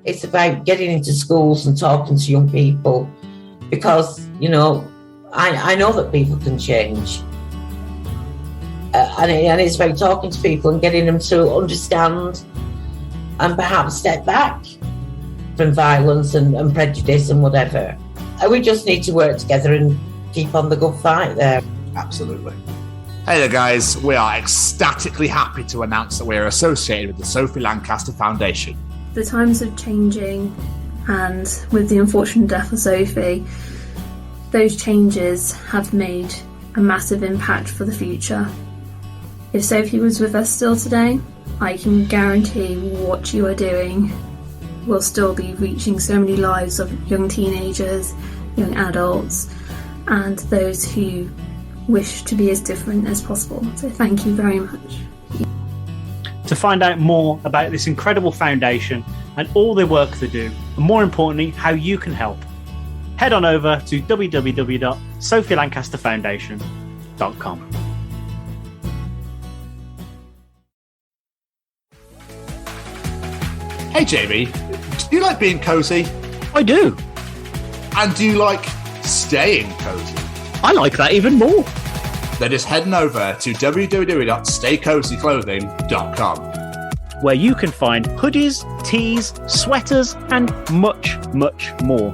it's about getting into schools and talking to young people, because, you know, I know that people can change. And it's about talking to people and getting them to understand and perhaps step back from violence and prejudice and whatever. And we just need to work together and keep on the good fight there. Absolutely. Hey there, guys. We are ecstatically happy to announce that we are associated with the Sophie Lancaster Foundation. The times are changing, and with the unfortunate death of Sophie, those changes have made a massive impact for the future. If Sophie was with us still today, I can guarantee what you are doing will still be reaching so many lives of young teenagers, young adults, and those who wish to be as different as possible. So thank you very much. To find out more about this incredible foundation and all the work they do, and more importantly, how you can help, head on over to www.sophielancasterfoundation.com. Hey, Jamie, do you like being cozy? I do. And do you like staying cozy? I like that even more. Then just heading over to www.staycozyclothing.com, where you can find hoodies, tees, sweaters, and much, much more.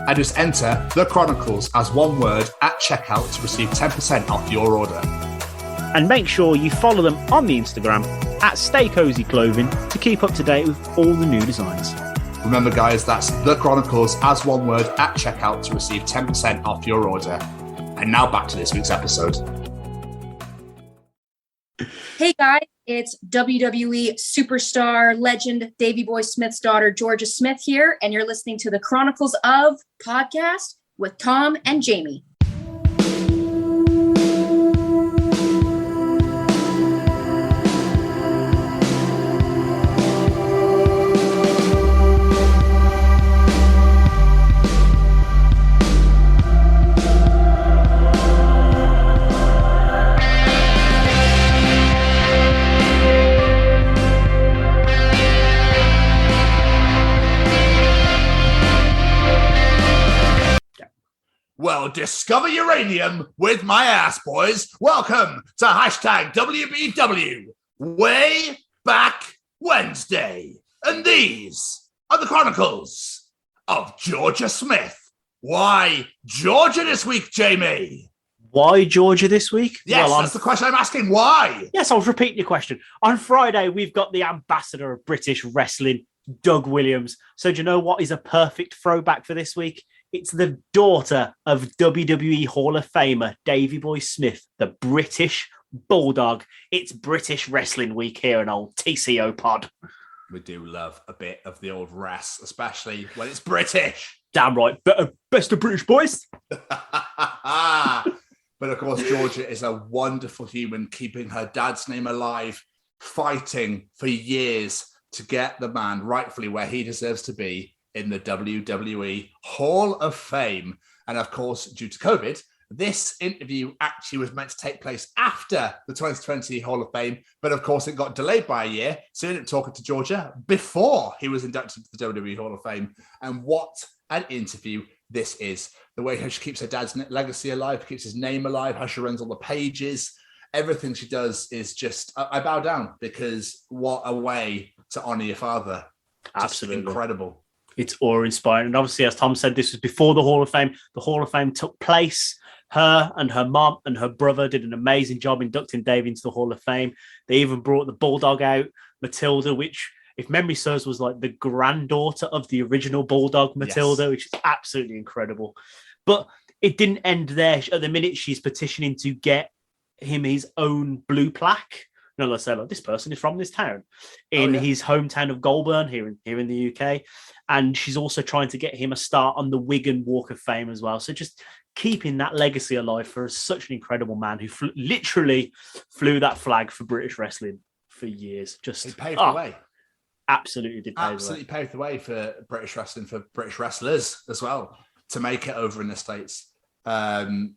And just enter The Chronicles as one word at checkout to receive 10% off your order. And make sure you follow them on the Instagram at Stay Cozy Clothing to keep up to date with all the new designs. Remember, guys, that's The Chronicles as one word at checkout to receive 10% off your order. And now back to this week's episode. Hey guys, it's WWE superstar legend Davey Boy Smith's daughter, Georgia Smith here, and you're listening to the Chronicles of Podcast with Tom and Jamie. Well, discover uranium with my ass, boys. Welcome to hashtag WBW Way Back Wednesday. And these are the Chronicles of Georgia Smith. Why Georgia this week, Jamie? Why Georgia this week? Yes, that's the question I'm asking. Why? Yes, I'll repeat your question. On Friday, we've got the ambassador of British wrestling, Doug Williams. So do you know what is a perfect throwback for this week? It's the daughter of WWE Hall of Famer Davey Boy Smith, the British Bulldog. It's British Wrestling Week here in old TCO Pod. We do love a bit of the old rest, especially when it's British. Damn right. Best of British boys. But of course, Georgia is a wonderful human, keeping her dad's name alive, fighting for years to get the man rightfully where he deserves to be, in the WWE Hall of Fame. And of course, due to COVID, this interview actually was meant to take place after the 2020 Hall of Fame, but of course it got delayed by a year, so we ended up talking to Georgia before he was inducted to the WWE Hall of Fame. And what an interview this is. The way how she keeps her dad's legacy alive, keeps his name alive, how she runs all the pages, everything she does is just, I bow down, because what a way to honor your father. Just Absolutely. Incredible. It's awe-inspiring. And obviously, as Tom said, this was before the Hall of Fame. The Hall of Fame took place. Her and her mom and her brother did an amazing job inducting Davey into the Hall of Fame. They even brought the Bulldog out, Matilda, which, if memory serves, was like the granddaughter of the original Bulldog, Matilda, yes, which is absolutely incredible. But it didn't end there. At the minute, she's petitioning to get him his own blue plaque. No, let's say, like, this person is from this town in his hometown of Goulburn here in the UK. And she's also trying to get him a start on the Wigan Walk of Fame as well. So just keeping that legacy alive for such an incredible man who literally flew that flag for British wrestling for years. Just he paved the way. Absolutely did pave absolutely the way. Paved the way for British wrestling, for British wrestlers as well, to make it over in the States. And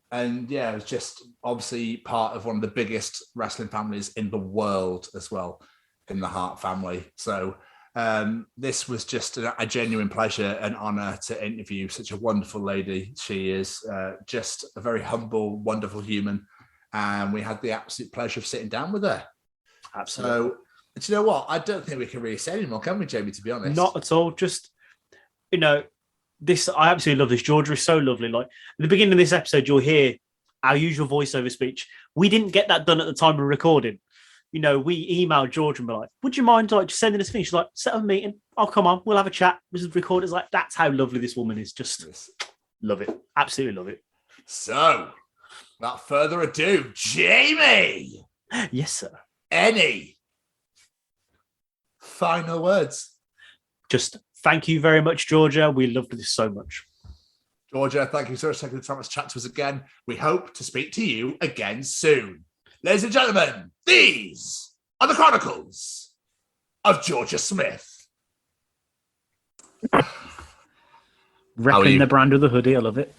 yeah, it was just obviously part of one of the biggest wrestling families in the world as well, in the Hart family. So This was just a genuine pleasure and honor to interview such a wonderful lady. She is just a very humble, wonderful human. And we had the absolute pleasure of sitting down with her. Absolutely. So, do you know what? I don't think we can really say anymore, can we, Jamie, to be honest? Not at all. Just, this, I absolutely love this. Georgia is so lovely. Like, at the beginning of this episode, you'll hear our usual voiceover speech. We didn't get that done at the time of recording. We emailed Georgia and were like, would you mind just sending us a thing? She's like, set up a meeting. Oh, come on. We'll have a chat. We'll just record it. It's like, that's how lovely this woman is. Just love it. Absolutely love it. So, without further ado, Jamie. Yes, sir. Any final words? Just thank you very much, Georgia. We loved this so much. Georgia, thank you so much for taking the time to chat to us again. We hope to speak to you again soon. Ladies and gentlemen, these are the Chronicles of Georgia Smith. Repping the brand of the hoodie. I love it.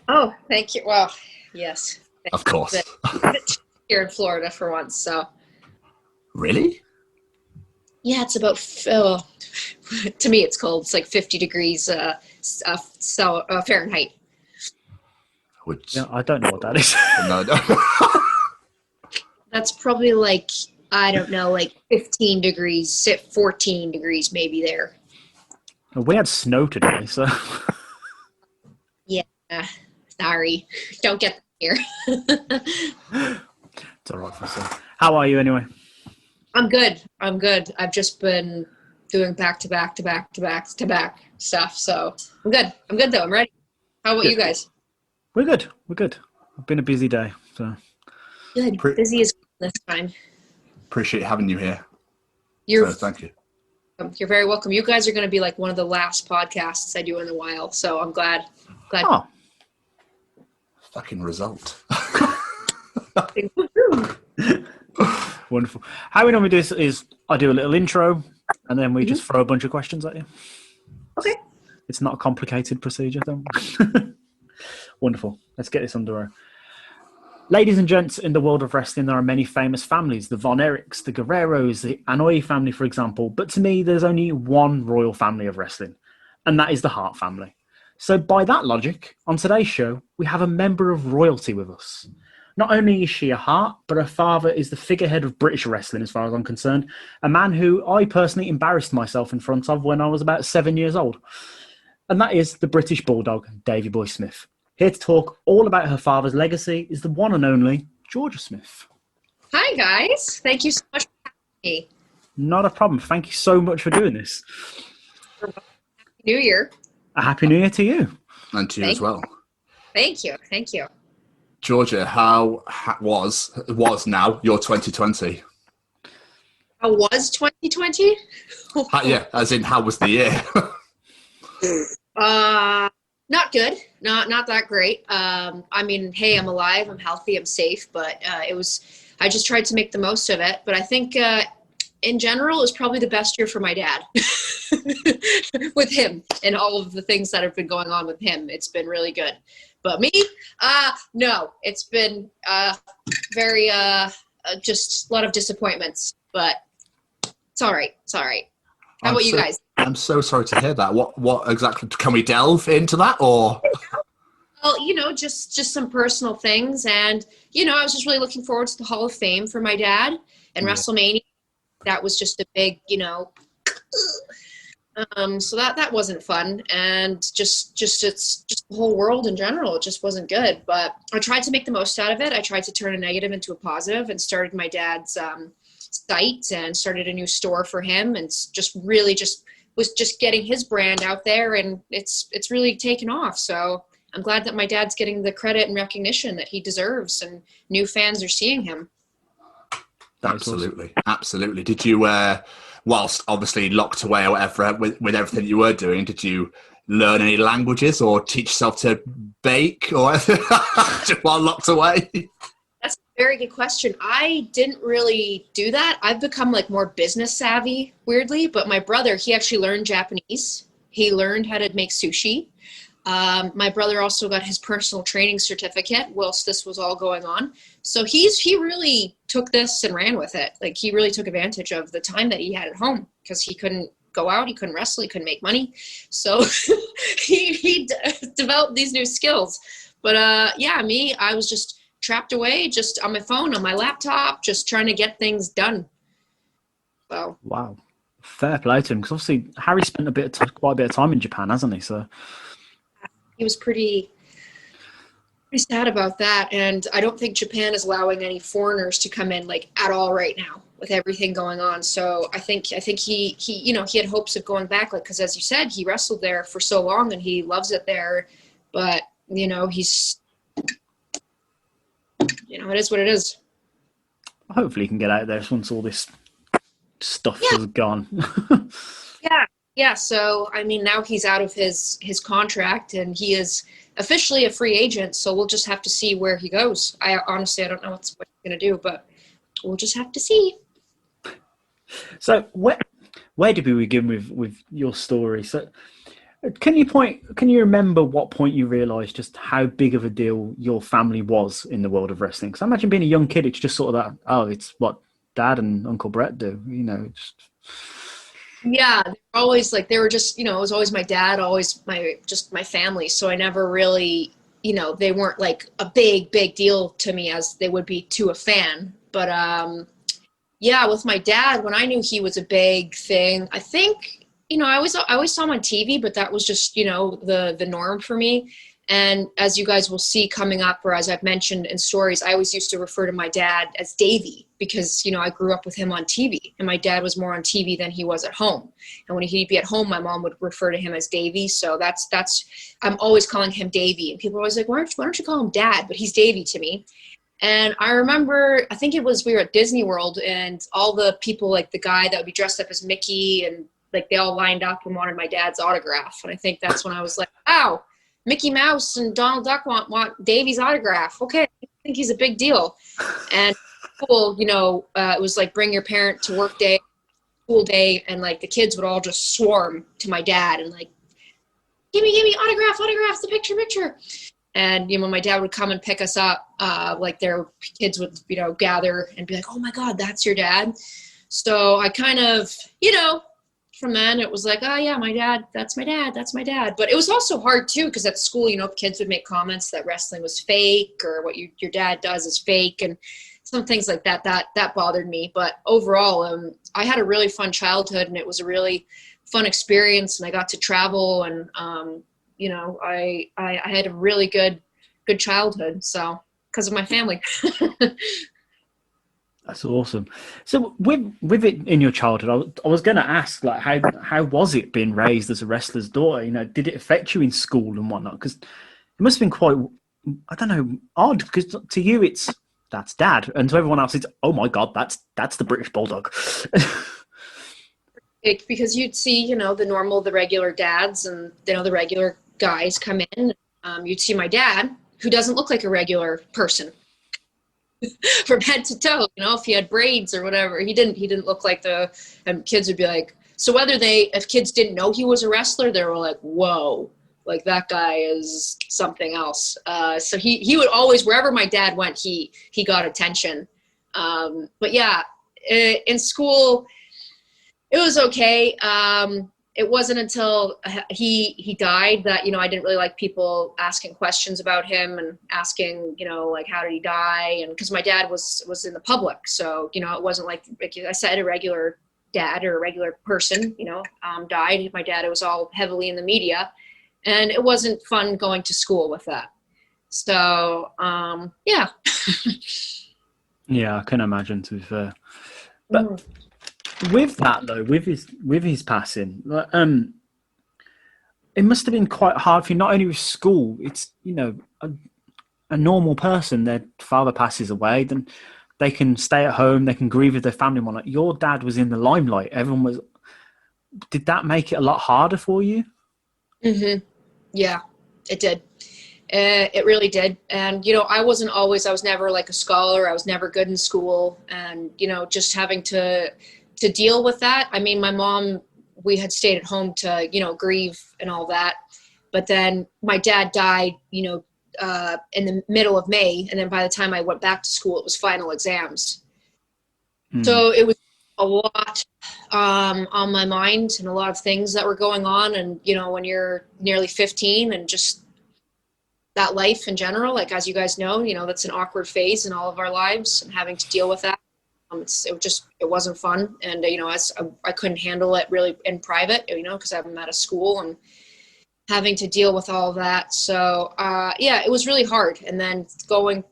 Oh, thank you. Well, yes. Of course. Here in Florida for once, so. Really? Yeah, it's about, to me it's cold. It's like 50 degrees Fahrenheit. Which... Yeah, I don't know what that is. No. That's probably like, I don't know, like 15 degrees, 14 degrees maybe there. We had snow today, so. Yeah, sorry. Don't get them here. It's all right for us. How are you anyway? I'm good. I've just been doing back to back stuff, so I'm good. I'm good though. I'm ready. How about you guys? We're good. It's been a busy day, so. Good. Busy as this time. Appreciate having you here. So thank you. You're very welcome. You guys are going to be like one of the last podcasts I do in a while, so I'm glad. Oh. Fucking result. Wonderful. How we normally do this is I do a little intro and then we just throw a bunch of questions at you. Okay. It's not a complicated procedure, though. Wonderful. Let's get this underway. Ladies and gents, in the world of wrestling, there are many famous families. The Von Erichs, the Guerreros, the Anoa'i family, for example. But to me, there's only one royal family of wrestling, and that is the Hart family. So by that logic, on today's show, we have a member of royalty with us. Not only is she a Hart, but her father is the figurehead of British wrestling, as far as I'm concerned. A man who I personally embarrassed myself in front of when I was about 7 years old. And that is the British Bulldog, Davey Boy Smith. Here to talk all about her father's legacy is the one and only Georgia Smith. Hi, guys. Thank you so much for having me. Not a problem. Thank you so much for doing this. Happy New Year. A Happy New Year to you. And to you as well. Thank you. Georgia, how was now your 2020? How was 2020? Yeah, as in how was the year? Not good. Not that great. I mean, hey, I'm alive, I'm healthy, I'm safe, but I just tried to make the most of it. But I think in general, it was probably the best year for my dad with him and all of the things that have been going on with him. It's been really good. But me, no, it's been very, just a lot of disappointments, but it's all right. How about you guys? I'm so sorry to hear that. What exactly, can we delve into that or? Well, just some personal things. And, I was just really looking forward to the Hall of Fame for my dad and WrestleMania. That was just a big, so that wasn't fun. And it's just the whole world in general. It just wasn't good, but I tried to make the most out of it. I tried to turn a negative into a positive and started my dad's site and started a new store for him. And was just getting his brand out there, and it's really taken off. So I'm glad that my dad's getting the credit and recognition that he deserves, and new fans are seeing him. Absolutely. Did you, whilst obviously locked away or whatever with everything you were doing, did you learn any languages or teach yourself to bake or while locked away? That's a very good question. I didn't really do that. I've become more business savvy, weirdly, but my brother, he actually learned Japanese. He learned how to make sushi. My brother also got his personal training certificate whilst this was all going on. So he really took this and ran with it. He really took advantage of the time that he had at home because he couldn't go out. He couldn't wrestle. He couldn't make money. So he developed these new skills. But I was just trapped away, just on my phone, on my laptop, just trying to get things done. So. Wow. Fair play to him, because obviously Harry spent quite a bit of time in Japan, hasn't he? So he was pretty sad about that, and I don't think Japan is allowing any foreigners to come in like at all right now with everything going on. So I think he had hopes of going back, like, because as you said, he wrestled there for so long and he loves it there, but he's it is what it is. Hopefully he can get out there once all this stuff is gone. Yeah. So I mean, now he's out of his contract and he is officially a free agent. So we'll just have to see where he goes. I honestly don't know what he's going to do, but we'll just have to see. So where did we begin with your story? So can you remember what point you realised just how big of a deal your family was in the world of wrestling? Because I imagine being a young kid, it's just sort of that, oh, it's what Dad and Uncle Brett do, just. Yeah, always like they were just, it was always my dad, always my family. So I never really, they weren't like a big deal to me as they would be to a fan. But with my dad, when I knew he was a big thing, I think, I always saw him on TV, but that was just, the norm for me. And as you guys will see coming up, or as I've mentioned in stories, I always used to refer to my dad as Davey because, I grew up with him on TV and my dad was more on TV than he was at home. And when he'd be at home, my mom would refer to him as Davey. So I'm always calling him Davey. And people are always like, why don't you call him Dad? But he's Davey to me. And I remember, I think we were at Disney World and all the people, like the guy that would be dressed up as Mickey and like they all lined up and wanted my dad's autograph. And I think that's when I was like, wow. Mickey Mouse and Donald Duck want Davey's autograph. Okay, I think he's a big deal. And cool, it was like bring your parent to work day, school day, and like the kids would all just swarm to my dad and like, give me autographs, the picture. And my dad would come and pick us up, like their kids would, gather and be like, oh my God, that's your dad. So I kind of, from then it was like, oh yeah, my dad, that's my dad. But it was also hard too, because at school, kids would make comments that wrestling was fake or what your dad does is fake and some things like that bothered me. But overall, I had a really fun childhood and it was a really fun experience and I got to travel and, I had a really good childhood. So because of my family. That's awesome. So with it in your childhood, I was going to ask, like, how was it being raised as a wrestler's daughter? Did it affect you in school and whatnot? Because it must have been quite, I don't know, odd. Because to you, that's Dad, and to everyone else, it's oh my God, that's the British Bulldog. Because you'd see, the regular dads and the regular guys come in. You'd see my dad, who doesn't look like a regular person. From head to toe, if he had braids or whatever, he didn't look like and kids would be like, so if kids didn't know he was a wrestler, they were like, whoa, like that guy is something else. So he would always, wherever my dad went, he got attention. But yeah, in school, it was okay. It wasn't until he died that, I didn't really like people asking questions about him and asking, like, how did he die? And because my dad was in the public. So, it wasn't like I said, a regular dad or a regular person, died. My dad, it was all heavily in the media and it wasn't fun going to school with that. So, yeah. Yeah, I can imagine, to be fair. But with that though, with his passing, it must have been quite hard for you, not only with school. It's a normal person, their father passes away, then they can stay at home, they can grieve with their family and whatnot. Your dad was in the limelight. Everyone was. Did that make it a lot harder for you? Mm-hmm. Yeah, it did. It really did. And, I was never like a scholar. I was never good in school. And, just having to deal with that. I mean, my mom, we had stayed at home to, grieve and all that. But then my dad died, in the middle of May. And then by the time I went back to school, it was final exams. So it was a lot on my mind, and a lot of things that were going on. And, you know, when you're nearly 15 and just that life in general, like, as you guys know, you know, that's an awkward phase in all of our lives, and having to deal with that. It wasn't fun. And, you know, I couldn't handle it really in private, you know, because I'm at a school and having to deal with all of that. So, yeah, it was really hard. And then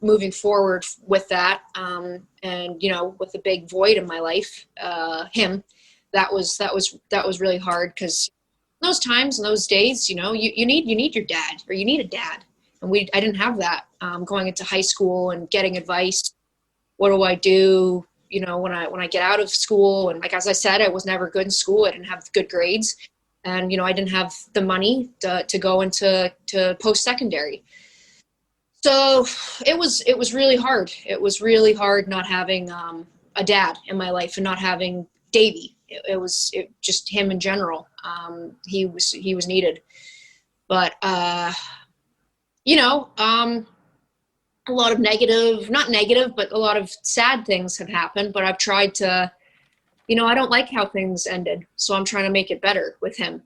moving forward with that, and, you know, with the big void in my life, that was really hard, because those times and those days, you know, you need your dad, or you need a dad. And I didn't have that, going into high school and getting advice. What do I do? You know, when I get out of school, and, like, as I said, I was never good in school. I didn't have good grades, and, you know, I didn't have the money to go into post-secondary. So it was really hard. It was really hard not having a dad in my life, and not having Davey. It was just him in general. He was needed, but you know, a lot of not negative, but a lot of sad things have happened. But I've tried to, you know, I don't like how things ended, so I'm trying to make it better with him.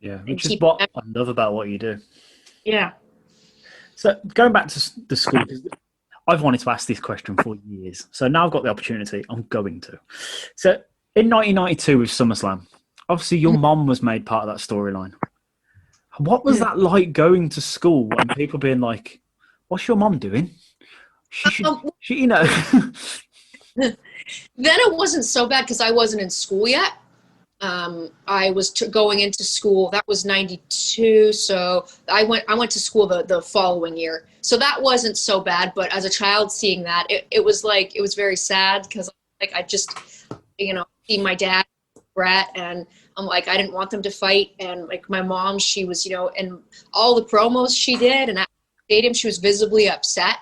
Yeah, which is what I love about what you do. Yeah. So going back to the school, I've wanted to ask this question for years. So now I've got the opportunity, I'm going to. So in 1992 with SummerSlam, obviously your mom was made part of that storyline. What was that like, going to school and people being like, what's your mom doing? She you know. Then it wasn't so bad, because I wasn't in school yet. I was going into school. That was 92. So I went to school the following year. So that wasn't so bad. But as a child, seeing that, it was very sad, because, like, I just, you know, see my dad, Brett, and I'm like, I didn't want them to fight. And, like, my mom, she was, you know, and all the promos she did, and at the stadium, she was visibly upset.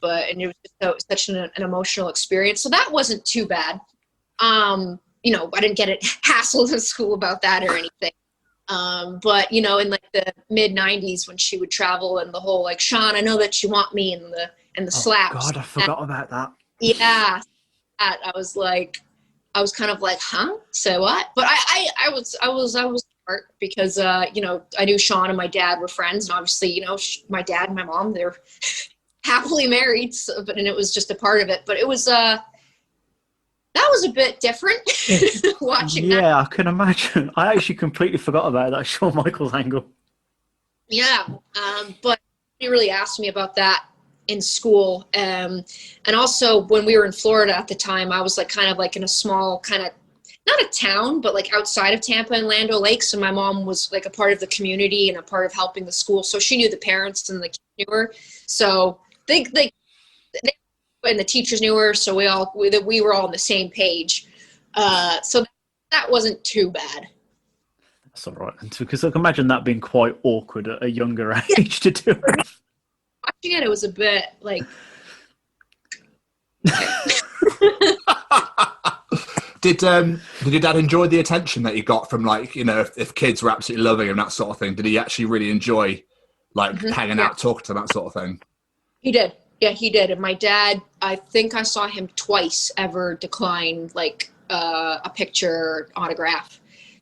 And it was just such an emotional experience. So that wasn't too bad. You know, I didn't get it hassled in school about that or anything. But, you know, in, like, the mid 90s, when she would travel, and the whole, like, Sean, I know that you want me, and the slaps. God, I forgot about that. Yeah. I was kind of like, huh? So what? But I was smart, because, you know, I knew Sean and my dad were friends, and obviously, you know, my dad and my mom, they're happily married, and it was just a part of it. But it was, that was a bit different watching that. Yeah, I can imagine. I actually completely forgot about that Shawn Michaels angle. Yeah, but he really asked me about that in school. And also, when we were in Florida at the time, I was, like, kind of like in a small, kind of, not a town, but, like, outside of Tampa and Land O'Lakes. And my mom was, like, a part of the community and a part of helping the school. So she knew the parents, and the kids knew her. So they and the teachers knew her. So we were all on the same page. So that wasn't too bad. That's all right. Because I can imagine that being quite awkward at a younger age to do it. Watching it was a bit like. Did your dad enjoy the attention that he got from, like, you know, if kids were absolutely loving him, that sort of thing? Did he actually really enjoy, like, hanging out, talking to, that sort of thing? He did. Yeah, he did. And my dad, I think I saw him twice ever decline, like, a picture or autograph.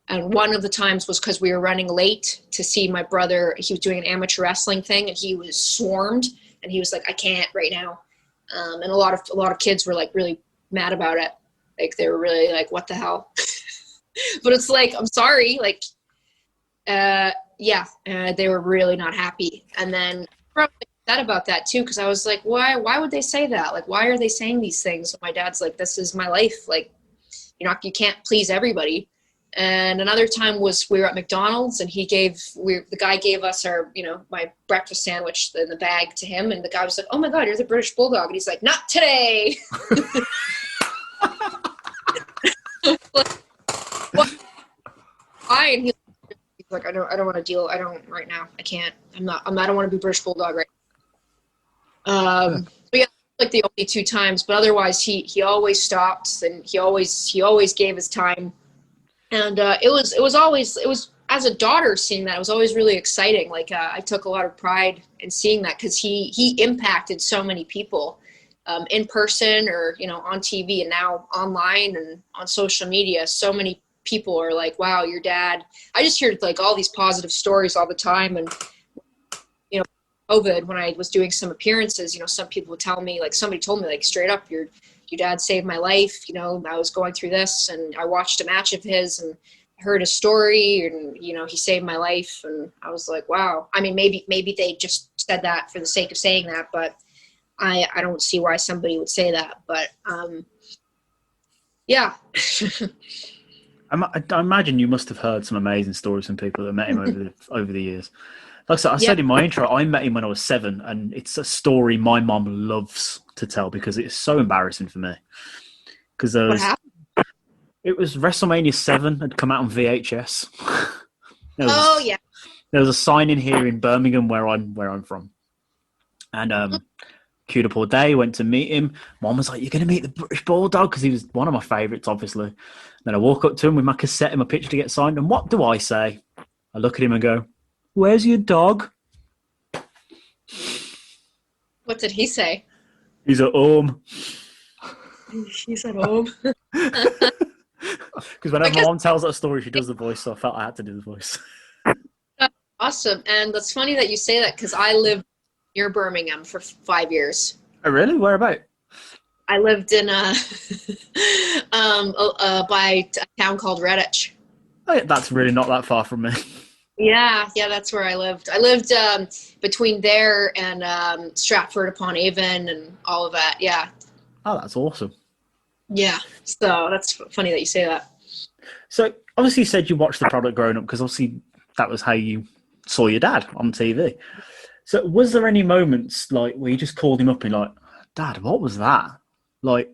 And one of the times was because we were running late to see my brother. He was doing an amateur wrestling thing, and he was swarmed, and he was like, I can't right now. And a lot of kids were, like, really mad about it. Like, they were really like, what the hell? But it's like, I'm sorry. Like, they were really not happy. And then probably sad about that too, because I was like, why would they say that? Like, why are they saying these things? And my dad's like, this is my life. Like, you can't please everybody. And another time was we were at McDonald's, and the guy gave us our, you know, my breakfast sandwich in the bag to him, and the guy was like, oh my God, you're the British Bulldog. And he's like, not today. Why? And he's like, I don't want to deal. I don't right now. I can't. I don't want to be British Bulldog right now. But yeah, like the only two times, but otherwise he always stopped, and he always gave his time. And it was always, as a daughter, seeing that, it was always really exciting. Like, I took a lot of pride in seeing that, because he impacted so many people. in person or, on TV and now online and on social media. So many people are like, wow, your dad. I just hear like all these positive stories all the time. And, COVID, when I was doing some appearances, some people would tell me, like somebody told me like straight up, your dad saved my life. I was going through this and I watched a match of his and heard a story and, he saved my life. And I was like, wow. I mean, maybe they just said that for the sake of saying that, but I don't see why somebody would say that. But, yeah. I imagine you must have heard some amazing stories from people that met him over the years. Like I said in my intro, I met him when I was 7, and it's a story my mum loves to tell because it's so embarrassing for me. Because What happened? It was WrestleMania 7 had come out on VHS. Yeah. There was a signing here in Birmingham where I'm from, and queued up all day, went to meet him. Mum was like, "You're going to meet the British Bulldog," because he was one of my favourites, obviously. Then I walk up to him with my cassette and my picture to get signed, and what do I say? I look at him and go, "Where's your dog?" What did he say? He's at home. He's at home. Because whenever my mom tells that story, she does the voice, so I felt I had to do the voice. Awesome. And that's funny that you say that because I lived near Birmingham for 5 years. Oh, really? Where about? I lived in by a town called Redditch. Oh, yeah, that's really not that far from me. Yeah, that's where I lived. I lived between there and Stratford-upon-Avon and all of that. Yeah. Oh, that's awesome. Yeah. So that's funny that you say that. So obviously you said you watched the product growing up because obviously that was how you saw your dad on TV. So was there any moments like where you just called him up and like, "Dad, what was that?" Like,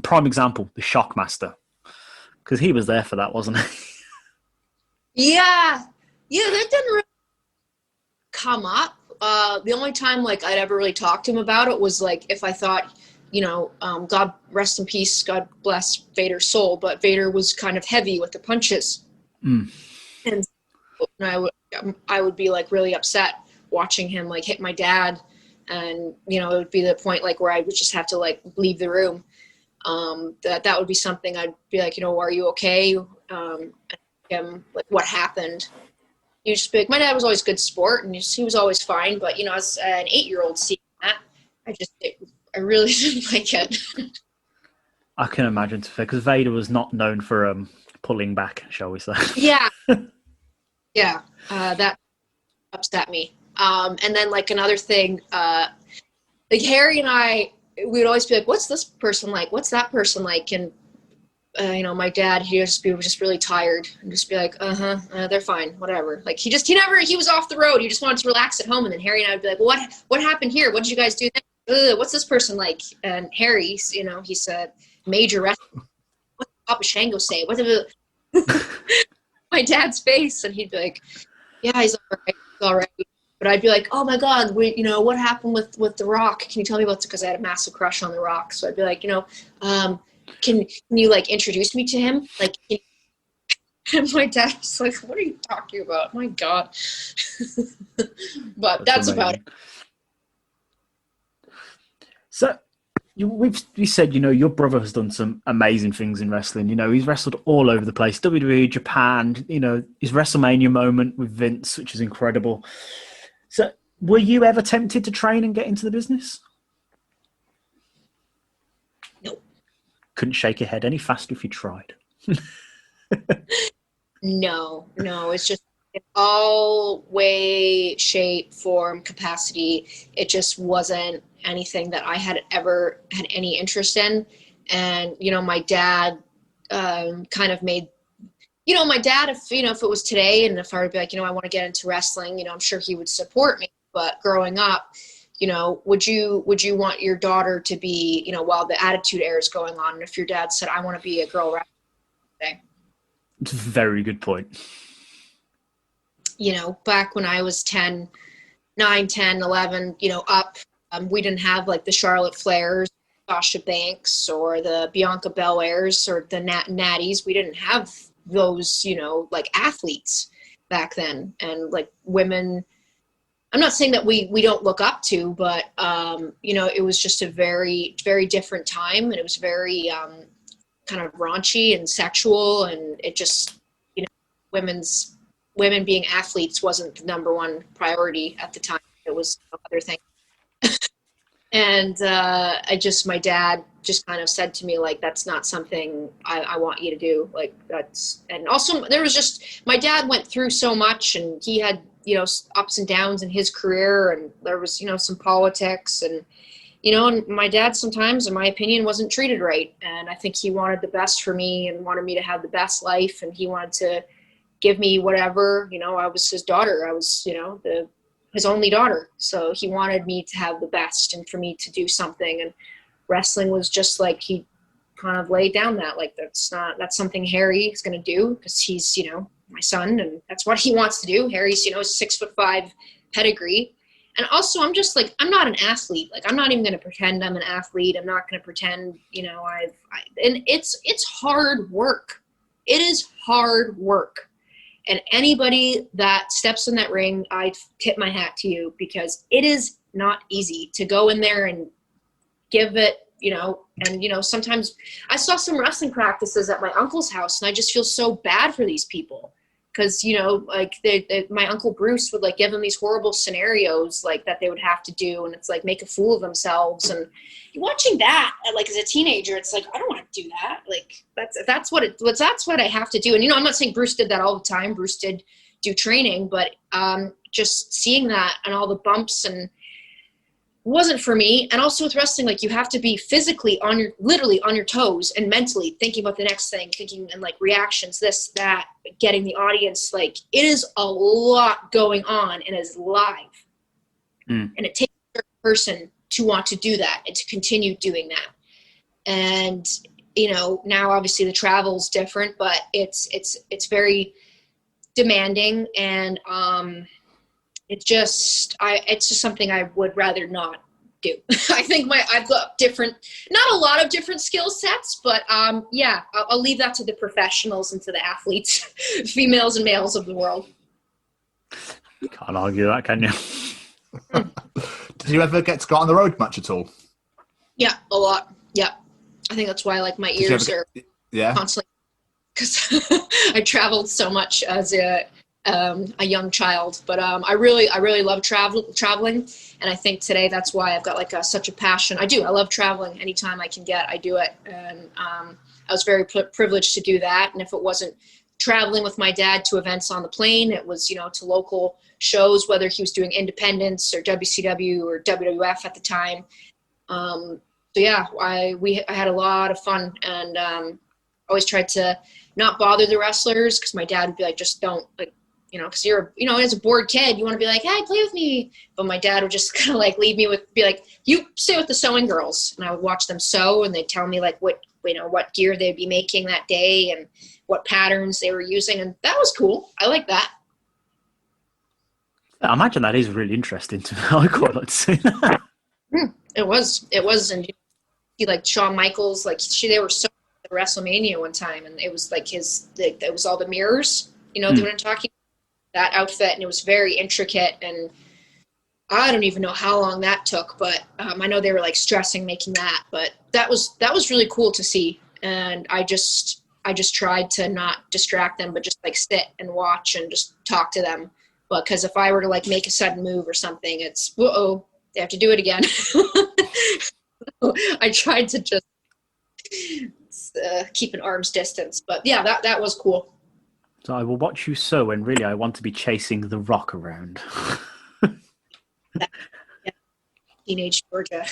prime example, the Shockmaster. Because he was there for that, wasn't he? Yeah, that didn't really come up. The only time like I'd ever really talked to him about it was like if I thought, God rest in peace, God bless Vader's soul, but Vader was kind of heavy with the punches. Mm. And I would be like really upset watching him like hit my dad, and it would be the point like where I would just have to like leave the room. That would be something I'd be like, are you okay? And him like, what happened? You just be like, my dad was always good sport, and he was always fine. But as an 8-year-old seeing that, I really didn't like it. I can imagine, because Vader was not known for pulling back, shall we say? Yeah, that upset me. And then like another thing, like Harry and I, we would always be like, "What's this person like? What's that person like?" And my dad, he was just really tired and just be like, they're fine, whatever. Like he was off the road. He just wanted to relax at home. And then Harry and I would be like, what happened here? What did you guys do then? What's this person like? And Harry, he said, major wrestling. What did Papa Shango say? What did my dad's face? And he'd be like, yeah, he's all right. But I'd be like, oh my God, what happened with The Rock? Can you tell me about it? Because I had a massive crush on The Rock. So I'd be like, can you like introduce me to him? Like, and my dad was like, what are you talking about? My God. But that's about it. So we said, your brother has done some amazing things in wrestling. He's wrestled all over the place. WWE, Japan, his WrestleMania moment with Vince, which is incredible. So were you ever tempted to train and get into the business? No. Couldn't shake your head any faster if you tried. No. It's just in all way, shape, form, capacity. It just wasn't anything that I had ever had any interest in. And, my dad kind of made, my dad, if it was today and if I would be like, I want to get into wrestling, I'm sure he would support me. But growing up, would you want your daughter to be, while the Attitude Era is going on, and if your dad said, I want to be a girl wrestler today? It's a very good point. Back when I was 9, 10, 11, up, we didn't have like the Charlotte Flairs, Sasha Banks, or the Bianca Belairs, or the Natties. We didn't have those, like athletes back then. And like women I'm not saying that we don't look up to, but, you know, it was just a very, very different time, and it was very kind of raunchy and sexual, and it just, you know, women being athletes wasn't the number one priority at the time. It was other things. And my dad just kind of said to me, like, that's not something I want you to do. Like, and also there was just, my dad went through so much, and he had, you know, ups and downs in his career, and there was, you know, some politics, and, you know, and my dad sometimes, in my opinion, wasn't treated right. And I think he wanted the best for me and wanted me to have the best life. And he wanted to give me whatever, you know, I was his daughter. I was, you know, his only daughter. So he wanted me to have the best and for me to do something. And wrestling was just like, he kind of laid down that, like, that's something Harry is going to do, because he's, you know, my son, and that's what he wants to do. Harry's, you know, 6'5" pedigree. And also, I'm just like, I'm not an athlete. Like, I'm not even going to pretend I'm an athlete. I'm not going to pretend, you know, and it's hard work. It is hard work. And anybody that steps in that ring, I tip my hat to you, because it is not easy to go in there and give it, you know. And, you know, sometimes I saw some wrestling practices at my uncle's house, and I just feel so bad for these people. Because, you know, like my Uncle Bruce would, like, give them these horrible scenarios, like, that they would have to do. And it's like, make a fool of themselves. And watching that, like, as a teenager, it's like, I don't want to do that. Like, that's what I have to do. And, you know, I'm not saying Bruce did that all the time. Bruce did do training, but just seeing that and all the bumps and wasn't for me. And also with wrestling, like, you have to be physically literally on your toes and mentally thinking about the next thing, thinking and, like, reactions, this, that, getting the audience. Like, it is a lot going on, and it's live. And it takes a person to want to do that and to continue doing that. And, you know, now obviously the travel's different, but it's very demanding, and it's just something I would rather not do. I think I've got not a lot of different skill sets, but yeah, I'll leave that to the professionals and to the athletes, females and males of the world. Can't argue that, can you? Did you ever get to go on the road much at all? Yeah, a lot. Yeah. I think that's why, like, my ears are constantly, because I traveled so much as a young child, but I really love traveling, and I think today that's why I've got, like, such a passion. I love traveling. Anytime I can get, I do it, and I was very privileged to do that. And if it wasn't traveling with my dad to events on the plane, it was, you know, to local shows, whether he was doing independence or WCW or WWF at the time. So yeah, I had a lot of fun, and always tried to not bother the wrestlers, because my dad would be like, just don't, like, you know, because you're, you know, as a bored kid, you want to be like, hey, play with me. But my dad would just kind of, like, leave me be like, you stay with the sewing girls. And I would watch them sew, and they'd tell me, like, what gear they'd be making that day and what patterns they were using. And that was cool. I like that. I imagine that is really interesting to me. I quite like to see that. It was. And he, like, Shawn Michaels, like, they were so at WrestleMania one time, and it was like it was all the mirrors, you know, what I'm talking about, that outfit, and it was very intricate, and I don't even know how long that took, but I know they were, like, stressing making that, but that was really cool to see. And I just tried to not distract them, but just, like, sit and watch and just talk to them. But because if I were to, like, make a sudden move or something, it's they have to do it again. I tried to just keep an arm's distance, but yeah, that was cool. So I will watch you sew, when really I want to be chasing the Rock around. Yeah. Teenage Georgia.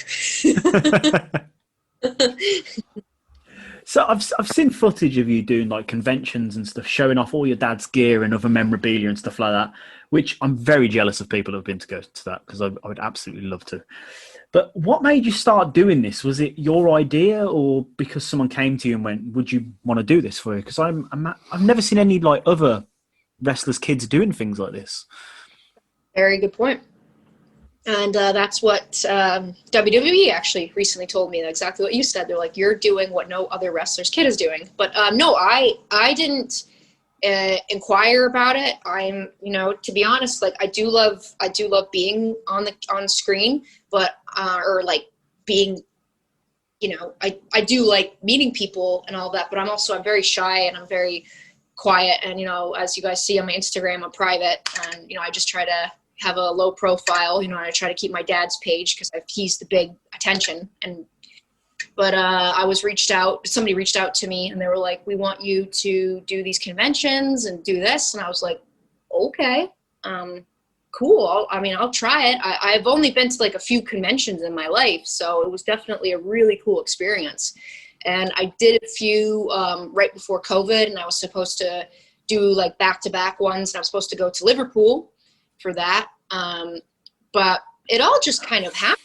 So I've seen footage of you doing, like, conventions and stuff, showing off all your dad's gear and other memorabilia and stuff like that, which I'm very jealous of people who have been to go to that, because I would absolutely love to. But what made you start doing this? Was it your idea, or because someone came to you and went, would you want to do this for you? Because I've never seen any, like, other wrestlers' kids doing things like this. Very good point. And that's what WWE actually recently told me, exactly what you said. They're like, you're doing what no other wrestler's kid is doing. But no, I didn't. inquire about it. I'm, to be honest, like I do love being on screen, but or like being, I do like meeting people and all that, but I'm very shy and I'm very quiet. And, as you guys see on my Instagram, I'm private, and, I just try to have a low profile, and I try to keep my dad's page because he's the big attention. But somebody reached out to me and they were like, we want you to do these conventions and do this. And I was like, okay, cool. I'll try it. I've only been to like a few conventions in my life, so it was definitely a really cool experience. And I did a few right before COVID, and I was supposed to do like back-to-back ones. And I was supposed to go to Liverpool for that. But it all just kind of happened.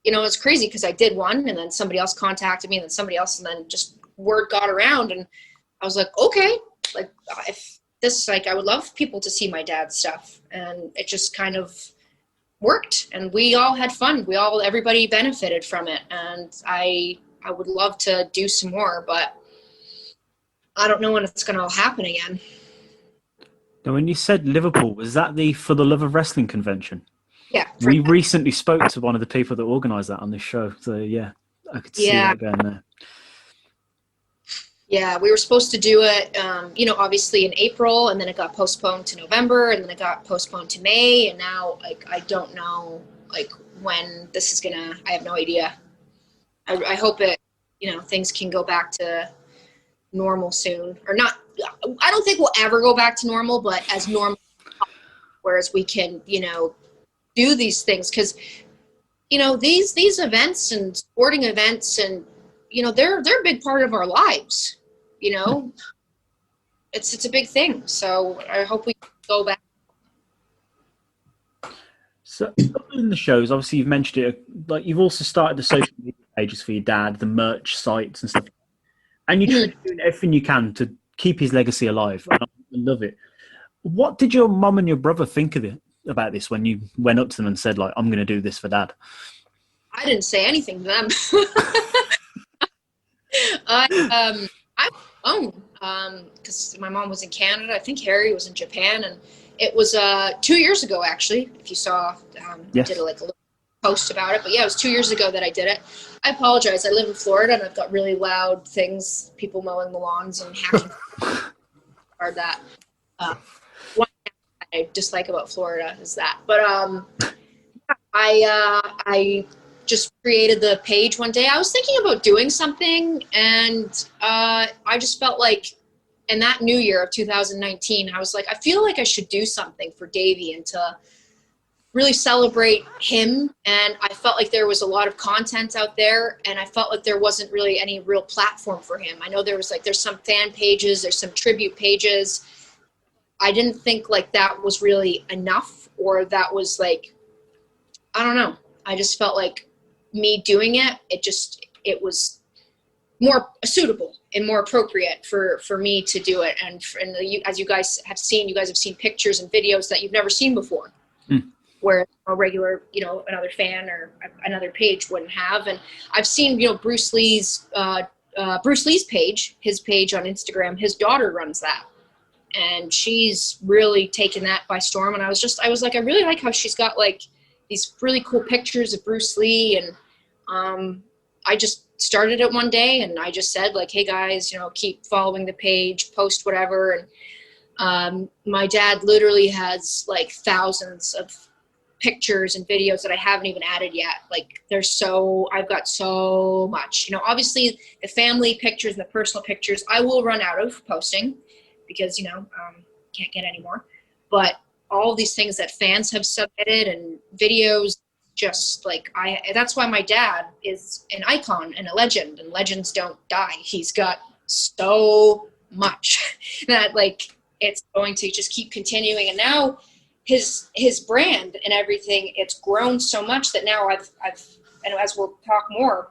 It's crazy because I did one, and then somebody else contacted me, and then somebody else, and then just word got around, and I was like, okay, like if this, like I would love people to see my dad's stuff, and it just kind of worked, and we all had fun. Everybody benefited from it, and I would love to do some more, but I don't know when it's going to happen again. Now, when you said Liverpool, was that the For the Love of Wrestling convention? Yeah. We recently spoke to one of the people that organised that on this show. So, yeah, I could see that going there. Yeah, we were supposed to do it, obviously in April, and then it got postponed to November, and then it got postponed to May, and now, like, I don't know, like, when this is I have no idea. I hope it, things can go back to normal soon. Or not, I don't think we'll ever go back to normal, but as normal, whereas we can, do these things, because these events and sporting events, and they're a big part of our lives. It's a big thing, so I hope we go back. So in the shows, obviously you've mentioned it, like you've also started the social media pages for your dad, the merch sites and stuff, and you're doing everything you can to keep his legacy alive, and I love it. What did your mum and your brother think of it, about this, when you went up to them and said, like, I'm going to do this for dad? I didn't say anything to them. I because my mom was in Canada. I think Harry was in Japan, and it was 2 years ago, actually. If you saw, yes. I did a little post about it, but yeah, it was 2 years ago that I did it. I apologize. I live in Florida, and I've got really loud things, people mowing the lawns and hacking. That. I dislike about Florida is that. But I just created the page one day. I was thinking about doing something, and I just felt like in that new year of 2019, I was like, I feel like I should do something for Davey and to really celebrate him. And I felt like there was a lot of content out there, and I felt like there wasn't really any real platform for him. I know there's some fan pages, there's some tribute pages. I didn't think like that was really enough, or that was like, I don't know. I just felt like me doing it, it was more suitable and more appropriate for me to do it. And as you guys have seen pictures and videos that you've never seen before, where a regular, another fan or another page wouldn't have. And I've seen, Bruce Lee's page, his page on Instagram, his daughter runs that. And she's really taken that by storm. And I was like, I really like how she's got like these really cool pictures of Bruce Lee. And I just started it one day, and I just said like, hey guys, keep following the page, post whatever. And my dad literally has like thousands of pictures and videos that I haven't even added yet. Like I've got so much, obviously the family pictures and the personal pictures I will run out of posting, because, can't get any more. But all these things that fans have submitted and videos, just like that's why my dad is an icon and a legend, and legends don't die. He's got so much that like it's going to just keep continuing. And now his brand and everything, it's grown so much that now I've and as we'll talk more,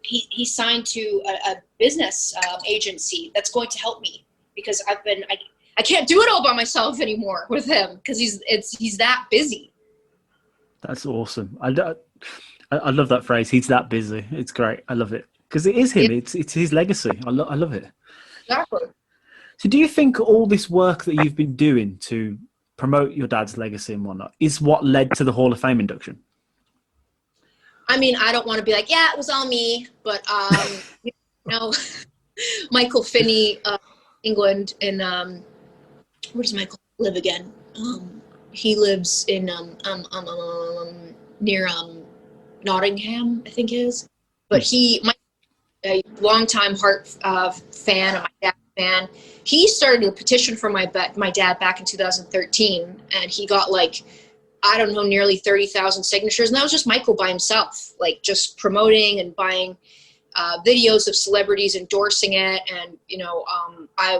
he signed to a business agency that's going to help me, because I can't do it all by myself anymore with him, because he's that busy. That's awesome. I love that phrase. He's that busy. It's great. I love it, because it is him. It's his legacy. I love it. Exactly. So do you think all this work that you've been doing to promote your dad's legacy and whatnot is what led to the Hall of Fame induction? I mean, I don't want to be like, yeah, it was all me, but you know, Michael Finney, England, and where does Michael live again? He lives in near Nottingham, I think it is. But a longtime Hart fan and my dad's fan. He started a petition for my dad back in 2013, and he got like, I don't know, nearly 30,000 signatures. And that was just Michael by himself, like just promoting and buying videos of celebrities endorsing it. And, you know, I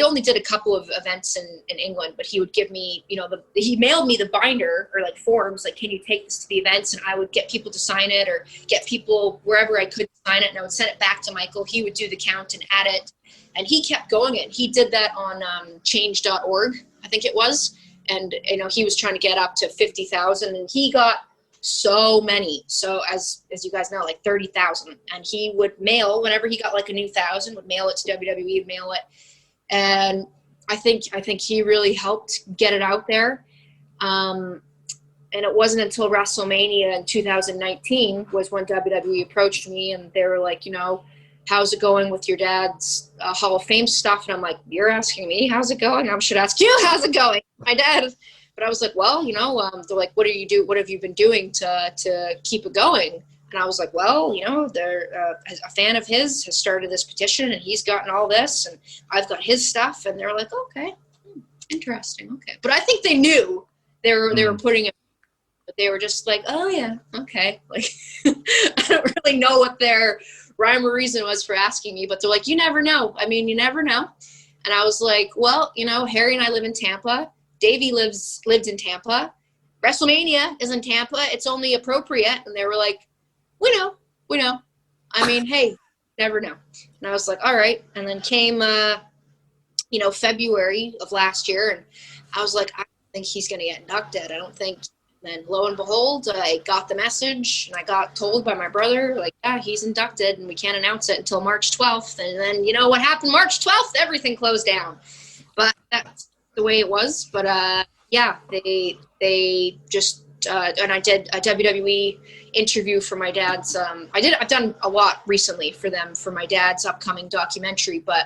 only did a couple of events in England, but he would give me, you know, he mailed me the binder or like forms, like, can you take this to the events? And I would get people to sign it or get people wherever I could sign it. And I would send it back to Michael. He would do the count and add it. And he kept going it. He did that on change.org, I think it was. And, you know, he was trying to get up to 50,000 and he got so many. So as you guys know, like 30,000. And he would mail whenever he got like a new 1,000, would mail it to WWE, mail it. And I think he really helped get it out there. And it wasn't until WrestleMania in 2019 was when WWE approached me and they were like, you know, how's it going with your dad's Hall of Fame stuff? And I'm like, you're asking me, how's it going? I should ask you, how's it going? My dad. But I was like, well, you know, they're like, what have you been doing to keep it going? And I was like, well, you know, a fan of his has started this petition and he's gotten all this and I've got his stuff. And they're like, okay, interesting. Okay. But I think they knew they were putting it, but they were just like, oh yeah, okay. Like, I don't really know what their rhyme or reason was for asking me, but they're like, you never know. I mean, you never know. And I was like, well, you know, Harry and I live in Tampa. Davey lived in Tampa. WrestleMania is in Tampa. It's only appropriate. And they were like, we know. I mean, hey, never know. And I was like, all right. And then came, you know, February of last year. And I was like, I don't think he's going to get inducted. I don't think. And then lo and behold, I got the message and I got told by my brother, like, yeah, he's inducted and we can't announce it until March 12th. And then, you know what happened March 12th? Everything closed down. But that's the way it was. But yeah, they just and I did a WWE interview for my dad's I've done a lot recently for them for my dad's upcoming documentary, but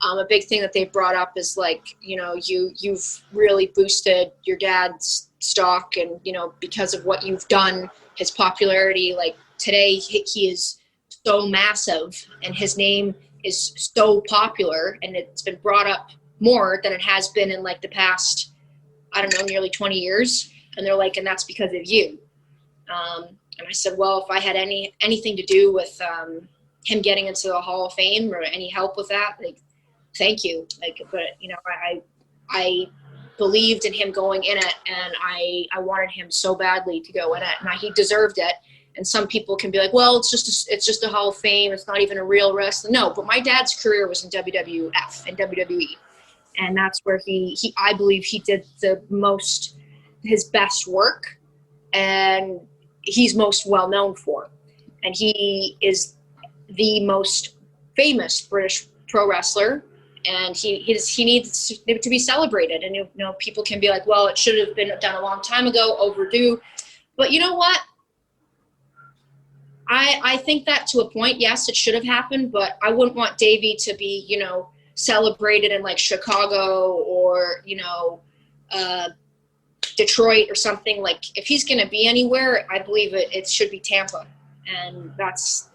a big thing that they brought up is like, you know, you've really boosted your dad's stock and, you know, because of what you've done, his popularity, like today he is so massive and his name is so popular and it's been brought up more than it has been in like the past, I don't know, nearly 20 years. And they're like, and that's because of you. And I said, well, if I had anything to do with him getting into the Hall of Fame or any help with that, like, thank you. Like, but you know, I believed in him going in it, and I wanted him so badly to go in it, and he deserved it. And some people can be like, well, it's just a Hall of Fame. It's not even a real wrestler. No, but my dad's career was in WWF and WWE, and that's where I believe he did his best work, and he's most well known for. And he is the most famous British pro wrestler, and he needs to be celebrated. And you know, people can be like, well, it should have been done a long time ago, overdue. But you know what? I think that to a point, yes, it should have happened, but I wouldn't want Davey to be, you know, celebrated in like Chicago or, you know, Detroit or something. Like, if he's going to be anywhere, I believe it should be Tampa. And that's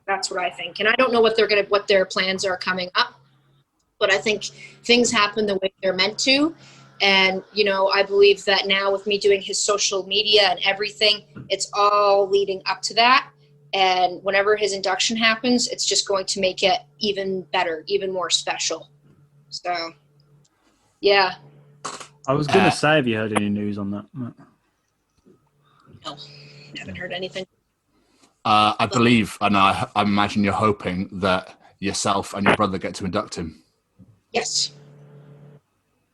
what I think. And I don't know what their plans are coming up, but I think things happen the way they're meant to. And, you know, I believe that now with me doing his social media and everything, it's all leading up to that. And whenever his induction happens, it's just going to make it even better, even more special. So, yeah. I was going to say, have you heard any news on that? No, haven't heard anything. I believe, and I imagine you're hoping that yourself and your brother get to induct him. Yes.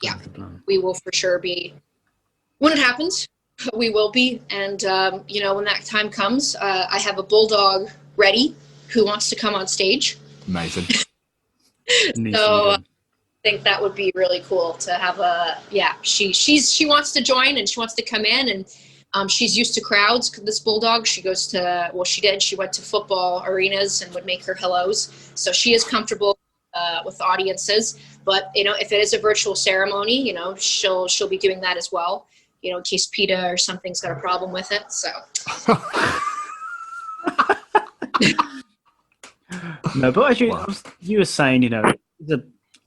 Yeah, we will for sure be. When it happens, we will be. And, you know, when that time comes, I have a Bulldog ready who wants to come on stage. Amazing. So, think that would be really cool to have she wants to join and she wants to come in, and she's used to crowds. This Bulldog, she went to football arenas and would make her hellos. So she is comfortable with audiences, but if it is a virtual ceremony, she'll be doing that as well, in case PETA or something's got a problem with it. So no, but as you were saying,